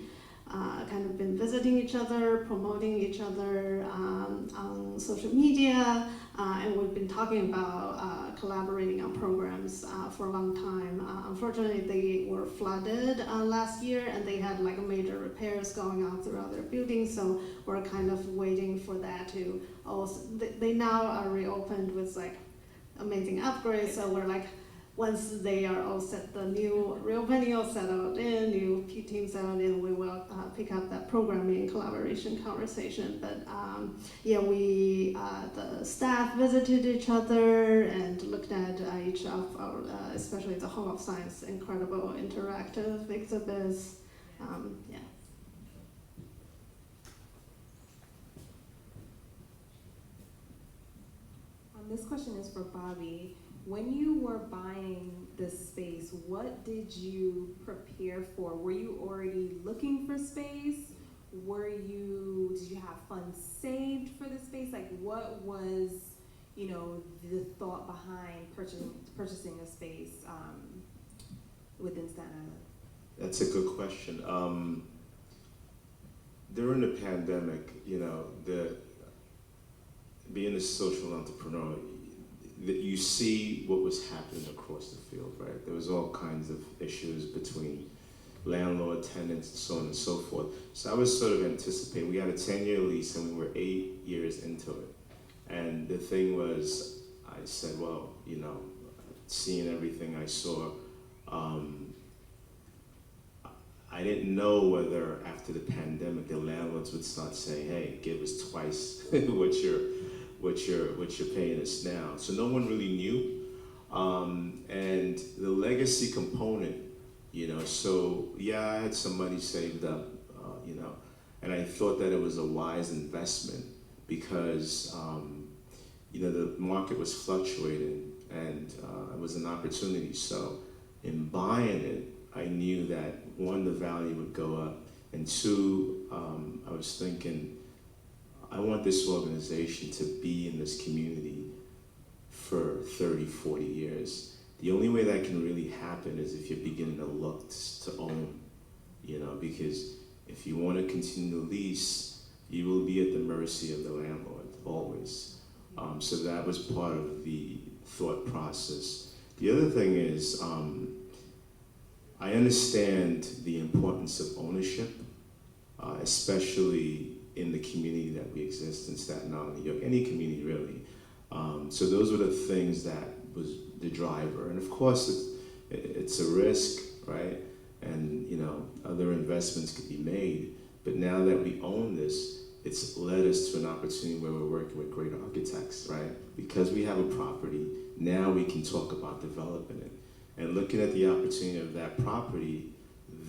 kind of been visiting each other, promoting each other on social media, and we've been talking about collaborating on programs for a long time. Unfortunately, they were flooded last year, and they had like major repairs going on throughout their building, so we're kind of waiting for that to also, they now are reopened with like amazing upgrades, so we're like, once they are all set, the new reopening all settled in, new team settled in, we will pick up that programming collaboration conversation. But yeah, we, the staff visited each other and looked at each of our, especially the Hall of Science, incredible interactive exhibits. Yeah. This question is for Bobby. When you were buying this space, what did you prepare for? Were you already looking for space? Did you have funds saved for the space? Like, what was, the thought behind purchasing a space within Staten Island? That's a good question. During the pandemic, being a social entrepreneur, that you see what was happening across the field, right? There was all kinds of issues between landlord, tenants, and so on and so forth. So I was sort of anticipating, we had a 10-year lease and we were 8 years into it. And the thing was, I said, well, seeing everything I saw, I didn't know whether after the pandemic, the landlords would start saying, hey, give us twice what you're paying us now. So no one really knew. And the legacy component, so yeah, I had some money saved up, and I thought that it was a wise investment because, the market was fluctuating and it was an opportunity. So in buying it, I knew that one, the value would go up, and two, I was thinking, I want this organization to be in this community for 30, 40 years. The only way that can really happen is if you're beginning to look to own, because if you want to continue to lease, you will be at the mercy of the landlord, always. So that was part of the thought process. The other thing is, I understand the importance of ownership, especially in the community that we exist in Staten Island, New York, any community really. So those were the things that was the driver. And of course, it's a risk, right? And other investments could be made. But now that we own this, it's led us to an opportunity where we're working with great architects, right? Because we have a property, now we can talk about developing it. And looking at the opportunity of that property,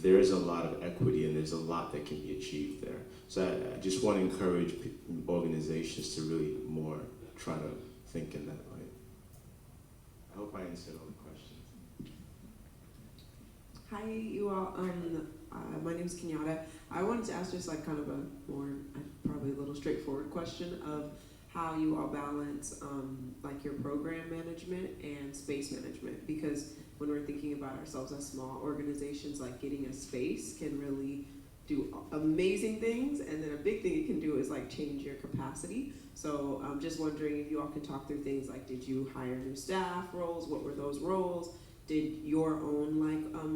there's a lot of equity and there's a lot that can be achieved there. So I just want to encourage organizations to really more try to think in that way. I hope I answered all the questions. Hi, you all. My name is Kenyatta. I wanted to ask just like kind of a more, probably a little straightforward question of how you all balance like your program management and space management, because when we're thinking about ourselves as small organizations, like getting a space can really do amazing things, and then a big thing it can do is like change your capacity. So I'm just wondering if you all can talk through things like, did you hire new staff roles? What were those roles? Did your own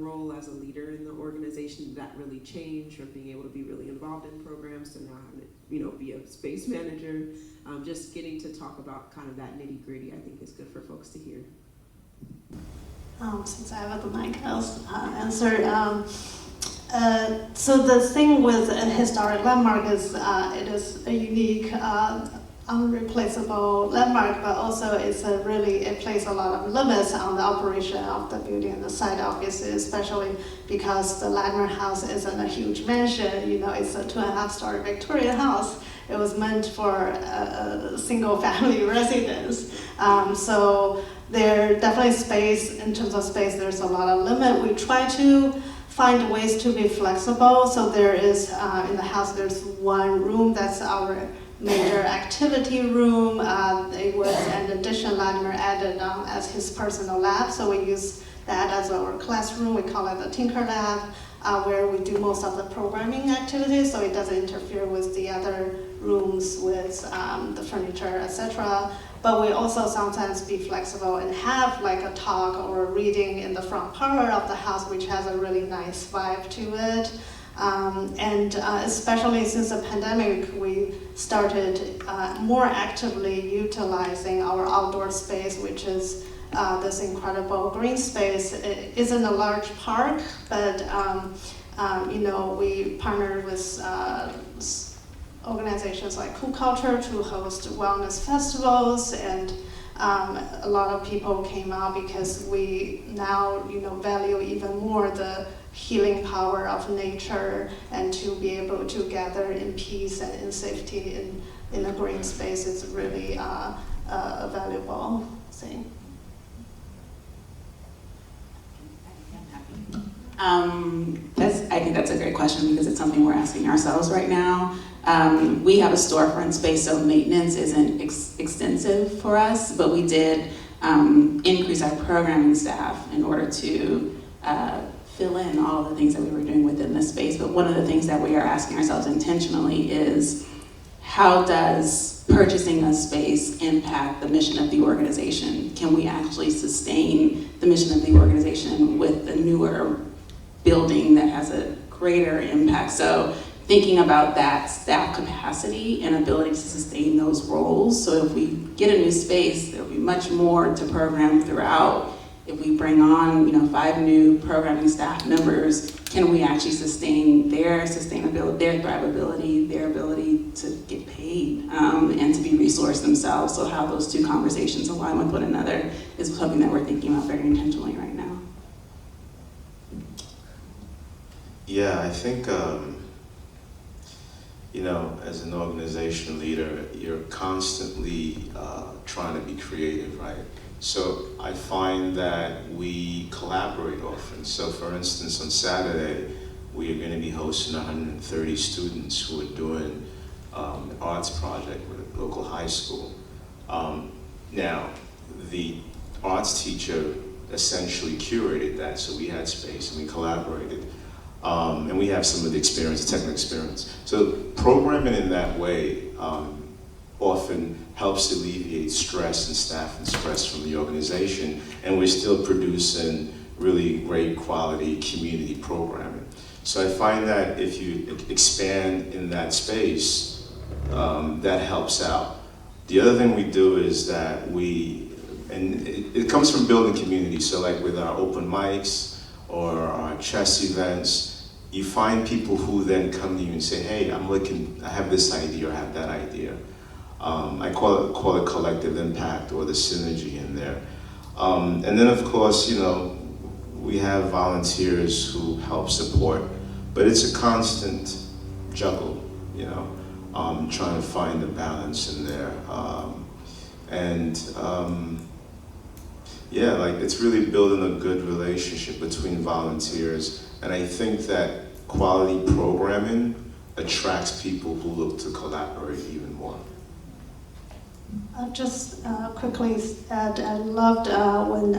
role as a leader in the organization, did that really change from being able to be really involved in programs to now having to be a space manager? Just getting to talk about kind of that nitty gritty, I think is good for folks to hear. Since I have the mic, I'll answer. So the thing with a historic landmark is it is a unique, unreplaceable landmark, but also it places a lot of limits on the operation of the building and the site, obviously, especially because the Latimer house isn't a huge mansion. It's a 2.5-story Victorian house. It was meant for a single family residence. So there definitely in terms of space, there's a lot of limit. We try to find ways to be flexible. So there is, in the house, there's one room that's our major activity room. It was an addition Latimer added as his personal lab. So we use that as our classroom. We call it the Tinker Lab, where we do most of the programming activities, so it doesn't interfere with the other rooms with the furniture, etc. But we also sometimes be flexible and have like a talk or a reading in the front parlor of the house, which has a really nice vibe to it. And especially since the pandemic, we started more actively utilizing our outdoor space, which is this incredible green space. It isn't a large park, but we partnered with organizations like Cool Culture to host wellness festivals, and a lot of people came out because we now value even more the healing power of nature, and to be able to gather in peace and in safety in a green space is really a valuable thing. I think that's a great question because it's something we're asking ourselves right now. We have a storefront space, so maintenance isn't extensive for us, but we did increase our programming staff in order to fill in all the things that we were doing within the space. But one of the things that we are asking ourselves intentionally is, how does purchasing a space impact the mission of the organization? Can we actually sustain the mission of the organization with a newer building that has a greater impact? So thinking about that staff capacity and ability to sustain those roles. So if we get a new space, there'll be much more to program throughout. If we bring on 5 new programming staff members, can we actually sustain their sustainability, their thrivability, their ability to get paid and to be resourced themselves? So how those two conversations align with one another is something that we're thinking about very intentionally right now. Yeah, I think, as an organization leader, you're constantly trying to be creative, right? So I find that we collaborate often. So for instance, on Saturday, we are going to be hosting 130 students who are doing an arts project with a local high school. Now, the arts teacher essentially curated that, so we had space and we collaborated. And we have some of the experience, technical experience. So programming in that way often helps alleviate stress and staff and stress from the organization, and we're still producing really great quality community programming. So I find that if you expand in that space, that helps out. The other thing we do is that it comes from building community, so like with our open mics or our chess events, you find people who then come to you and say, hey, I have this idea or I have that idea. I call it collective impact or the synergy in there. And then of course, we have volunteers who help support, but it's a constant juggle, trying to find the balance in there. It's really building a good relationship between volunteers, and I think that quality programming attracts people who look to collaborate even more. Just quickly add, I loved when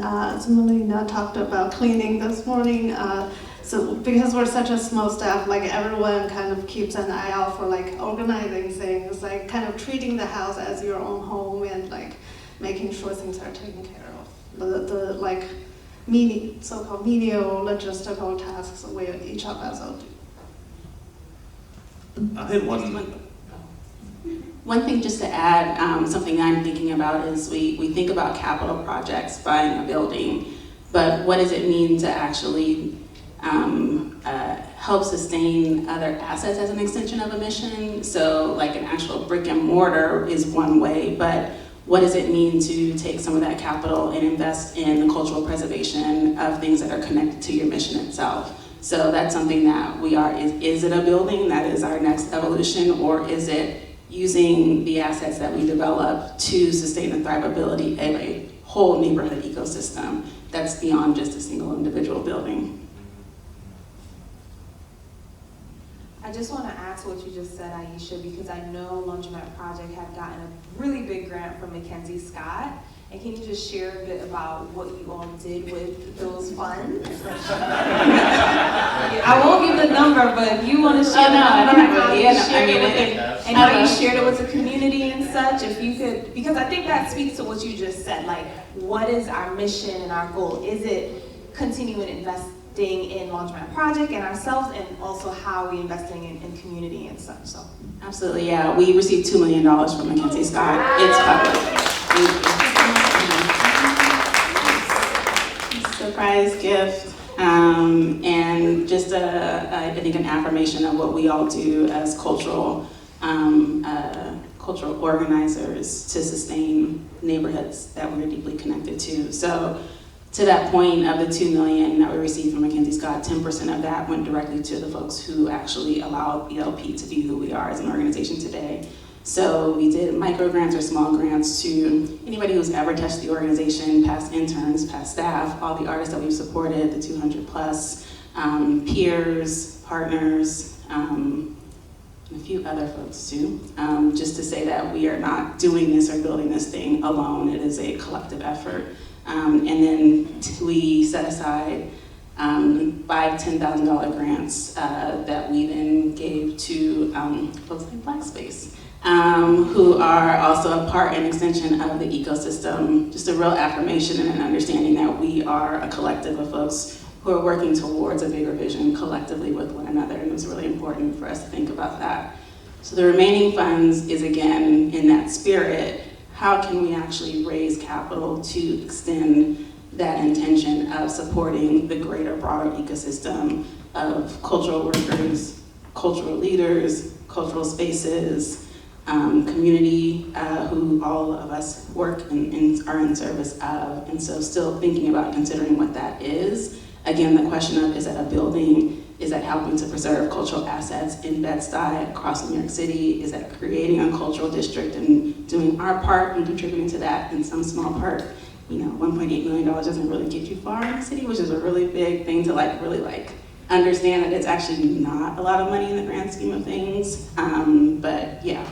Melina talked about cleaning this morning. So because we're such a small staff, like everyone kind of keeps an eye out for like organizing things, like kind of treating the house as your own home and like making sure things are taken care of. The like so-called menial logistical tasks where each of us will do. I hit One thing just to add, something I'm thinking about is we think about capital projects, buying a building, but what does it mean to actually help sustain other assets as an extension of a mission? So like an actual brick and mortar is one way, but what does it mean to take some of that capital and invest in the cultural preservation of things that are connected to your mission itself? So that's something that we are, is it a building that is our next evolution, or is it using the assets that we develop to sustain the thrivability of a whole neighborhood ecosystem that's beyond just a single individual building? I just want to ask what you just said, Ayesha, because I know Laundromat Project had gotten a really big grant from Mackenzie Scott. And can you just share a bit about what you all did with those funds? I won't give the number, but if you want to share the number, how you shared it with it, and how you shared it with the community and such, if you could, because I think that speaks to what you just said, like, what is our mission and our goal? Is it continuing investing in Laundromat Project and ourselves, and also how are we investing in community and such? So absolutely, yeah. We received $2 million from Mackenzie Scott. It's public. Surprise gift, and just I think an affirmation of what we all do as cultural organizers to sustain neighborhoods that we're deeply connected to. So to that point of the $2 million that we received from Mackenzie Scott, 10% of that went directly to the folks who actually allowed ELP to be who we are as an organization today. So we did micro grants or small grants to anybody who's ever touched the organization, past interns, past staff, all the artists that we've supported, the 200 plus, peers, partners, and a few other folks too. Just to say that we are not doing this or building this thing alone. It is a collective effort. And then we set aside 5 $10,000 grants that we then gave to folks like Black Space, who are also a part and extension of the ecosystem. Just a real affirmation and an understanding that we are a collective of folks who are working towards a bigger vision collectively with one another, and it was really important for us to think about that. So the remaining funds is, again, in that spirit, how can we actually raise capital to extend that intention of supporting the greater, broader ecosystem of cultural workers, cultural leaders, cultural spaces, community, who all of us work and are in service of. And so still thinking about considering what that is. Again, the question of, is that a building? Is that helping to preserve cultural assets in Bed-Stuy, across New York City? Is that creating a cultural district and doing our part and contributing to that in some small part? $1.8 million doesn't really get you far in the city, which is a really big thing to really understand that it's actually not a lot of money in the grand scheme of things. But yeah.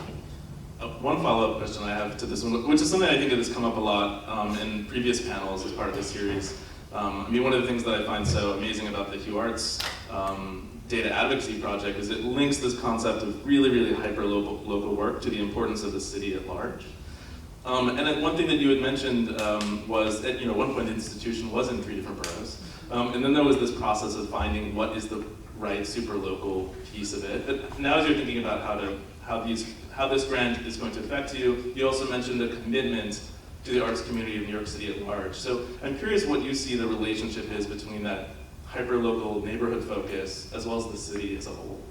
One follow-up question I have to this one, which is something I think that has come up a lot in previous panels as part of this series. I mean, one of the things that I find so amazing about the HueArts data advocacy project is it links this concept of really, really hyper-local work to the importance of the city at large. And then one thing that you had mentioned was at one point the institution was in 3 different boroughs. And then there was this process of finding what is the right super local piece of it. But now as you're thinking about how this grant is going to affect you, you also mentioned a commitment to the arts community of New York City at large. So I'm curious what you see the relationship is between that hyper-local neighborhood focus as well as the city as a whole.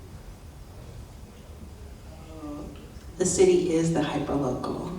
The city is the hyperlocal.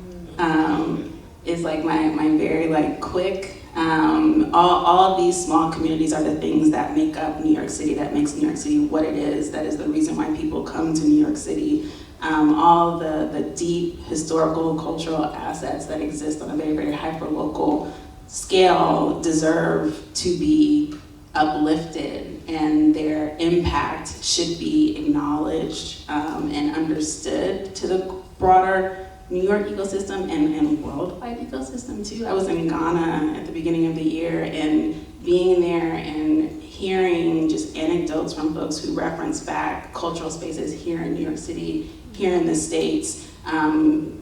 Is like my very quick. All these small communities are the things that make up New York City. That makes New York City what it is. That is the reason why people come to New York City. All the deep historical, cultural assets that exist on a very, very hyperlocal scale deserve to be uplifted, and their impact should be acknowledged and understood to the broader New York ecosystem and worldwide ecosystem too. I was in Ghana at the beginning of the year, and being there and hearing just anecdotes from folks who reference back cultural spaces here in New York City, here in the States,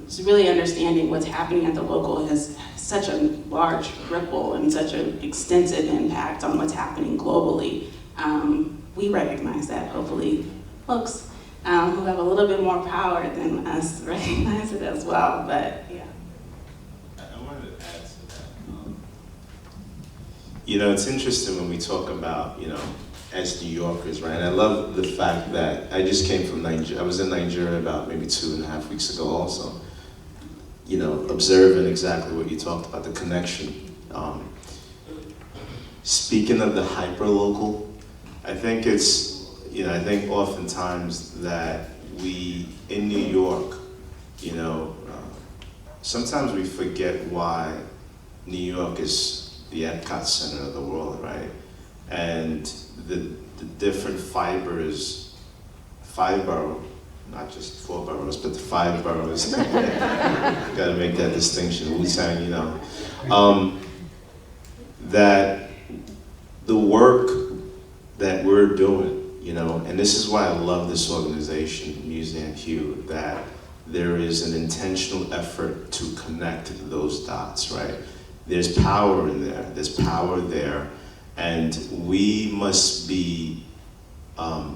just really understanding what's happening at the local has such a large ripple and such an extensive impact on what's happening globally. We recognize that, hopefully folks who have a little bit more power than us recognize it as well, but yeah. I wanted to add to that. It's interesting when we talk about, as New Yorkers, right? And I love the fact that I just came from Nigeria. I was in Nigeria about maybe 2.5 weeks ago also. Observing exactly what you talked about, the connection. Speaking of the hyperlocal, I think I think oftentimes that we, in New York, sometimes we forget why New York is the Epcot center of the world, right? And the different fibers, 5 borough, not just 4 boroughs, but the 5 boroughs. Got to make that distinction. Wu-Tang, that the work that we're doing, and this is why I love this organization, Museum Hue, that there is an intentional effort to connect those dots, right? There's power in there. There's power there. And we must be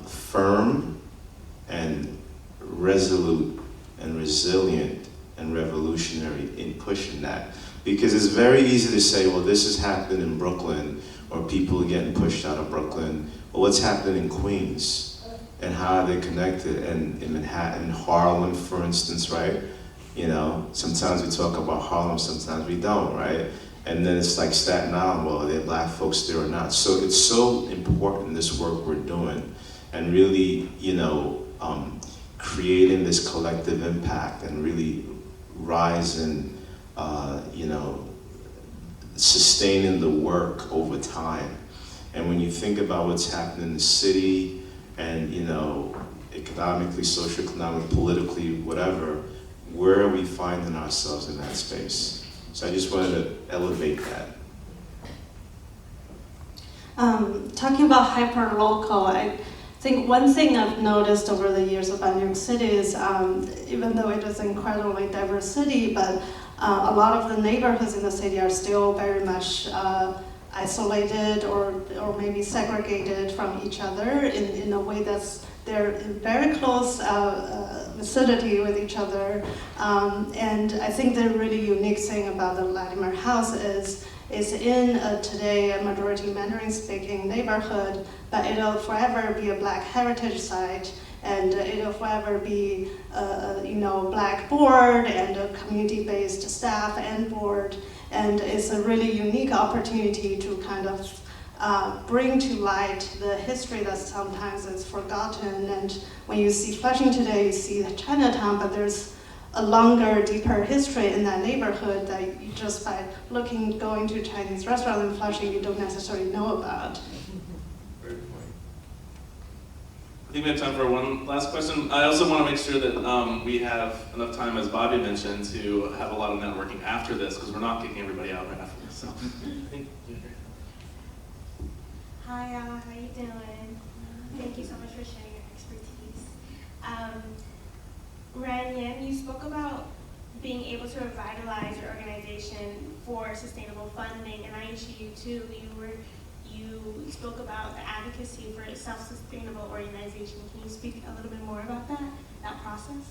firm and resolute and resilient and revolutionary in pushing that. Because it's very easy to say, well, this is happening in Brooklyn, or people are getting pushed out of Brooklyn. Well, what's happening in Queens? And how are they connected? And in Manhattan, Harlem, for instance, right? Sometimes we talk about Harlem, sometimes we don't, right? And then it's like Staten Island, well, are there black folks there or not? So it's so important, this work we're doing, and really, creating this collective impact and really rising, sustaining the work over time. And when you think about what's happening in the city and, economically, socioeconomically, politically, whatever, where are we finding ourselves in that space? So I just wanted to elevate that. Talking about hyper-local, I think one thing I've noticed over the years about New York City is, even though it is an incredibly diverse city, but a lot of the neighborhoods in the city are still very much isolated or maybe segregated from each other in a way that's they're in very close vicinity with each other. And I think the really unique thing about the Latimer house is in today a majority Mandarin speaking neighborhood, but it'll forever be a Black heritage site, and it'll forever be Black board and a community-based staff and board, and it's a really unique opportunity to kind of bring to light the history that sometimes is forgotten. And when you see Flushing today, you see Chinatown, but there's a longer, deeper history in that neighborhood that you just by going to a Chinese restaurant in Flushing, you don't necessarily know about. I think we have time for one last question. I also want to make sure that we have enough time, as Bobby mentioned, to have a lot of networking after this, because we're not kicking everybody out right after this. So, I think Hi, how you doing? Thank you so much for sharing your expertise. Ryan, you spoke about being able to revitalize your organization for sustainable funding, and Ayesha, you too. You spoke about the advocacy for a self-sustainable organization. Can you speak a little bit more about that process?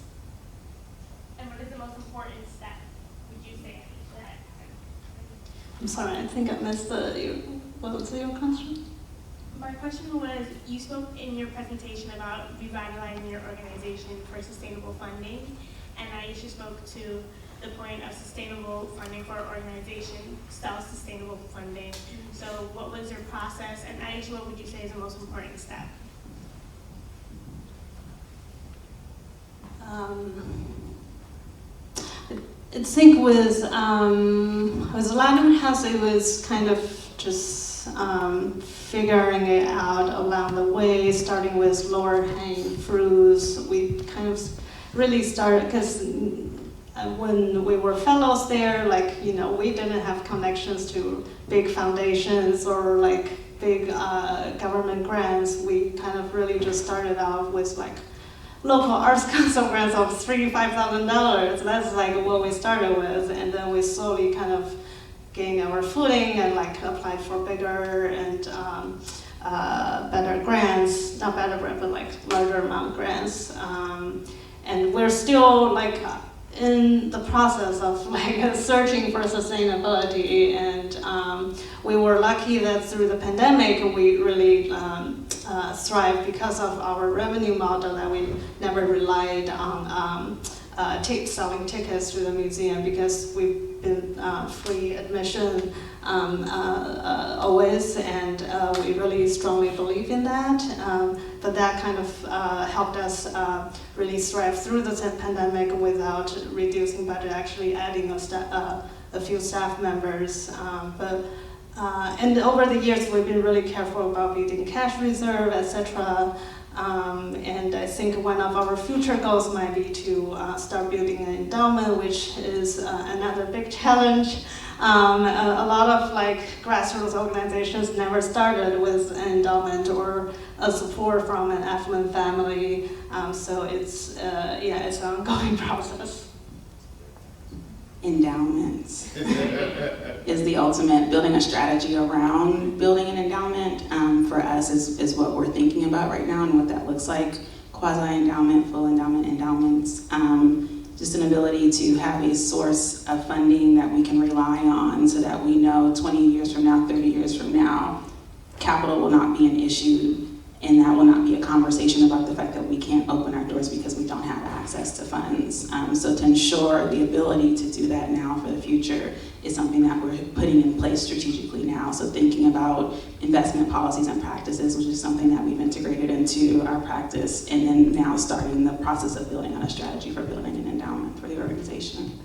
And what is the most important step, would you say, that? I'm sorry, I think I missed what was your question? My question was, you spoke in your presentation about revitalizing your organization for sustainable funding, and Ayesha spoke to the point of sustainable funding for our organization, self-sustainable funding. So what was your process, and Ayesha, what would you say is the most important step? I think with Latimer House, it was kind of just figuring it out along the way, starting with lower hanging fruits. We kind of really started, because when we were fellows there, we didn't have connections to big foundations or big government grants. We kind of really just started out with local arts council grants of $3,000-$5,000. That's what we started with, and then we slowly kind of gained our footing and applied for bigger and better grants, not better, but larger amount grants. And we're still in the process of searching for sustainability, and we were lucky that through the pandemic we really thrived because of our revenue model, that we never relied on selling tickets to the museum, because we've been free admission always, and we really strongly believe in that. But that kind of helped us really thrive through the pandemic without reducing budget, actually adding a few staff members. And over the years, we've been really careful about building cash reserve, etc. And I think one of our future goals might be to start building an endowment, which is another big challenge. A lot of grassroots organizations never started with an endowment or a support from an affluent family. So it's an ongoing process. Endowments is the ultimate. Building a strategy around building an endowment for us is what we're thinking about right now, and what that looks like. Quasi-endowment, full endowment, endowments. Just an ability to have a source of funding that we can rely on, so that we know 20 years from now, 30 years from now, capital will not be an issue, and that will not be a conversation about the fact that we can't open our doors because we don't have access to funds. So to ensure the ability to do that now for the future is something that we're putting in place strategically now. So thinking about investment policies and practices, which is something that we've integrated into our practice, and then now starting the process of building on a strategy for building an endowment for the organization.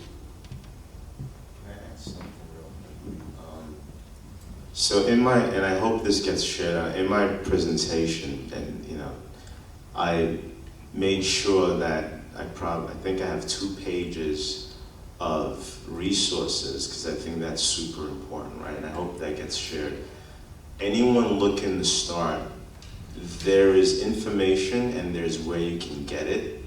So and I hope this gets shared in my presentation, and I made sure that I think I have 2 pages of resources, because I think that's super important, right? And I hope that gets shared. Anyone looking to start, there is information and there's where you can get it.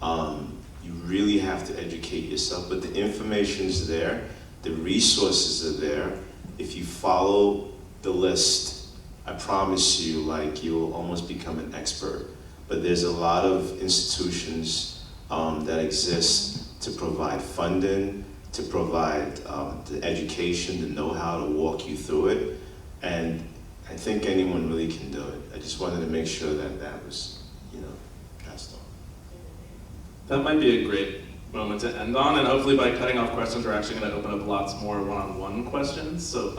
You really have to educate yourself, but the information's there, the resources are there. If you follow the list, I promise you, you'll almost become an expert. But there's a lot of institutions that exist to provide funding, to provide the education, the know-how to walk you through it. And I think anyone really can do it. I just wanted to make sure that that was, passed on. That might be a great moment to end on, and hopefully by cutting off questions, we're actually going to open up lots more one-on-one questions. So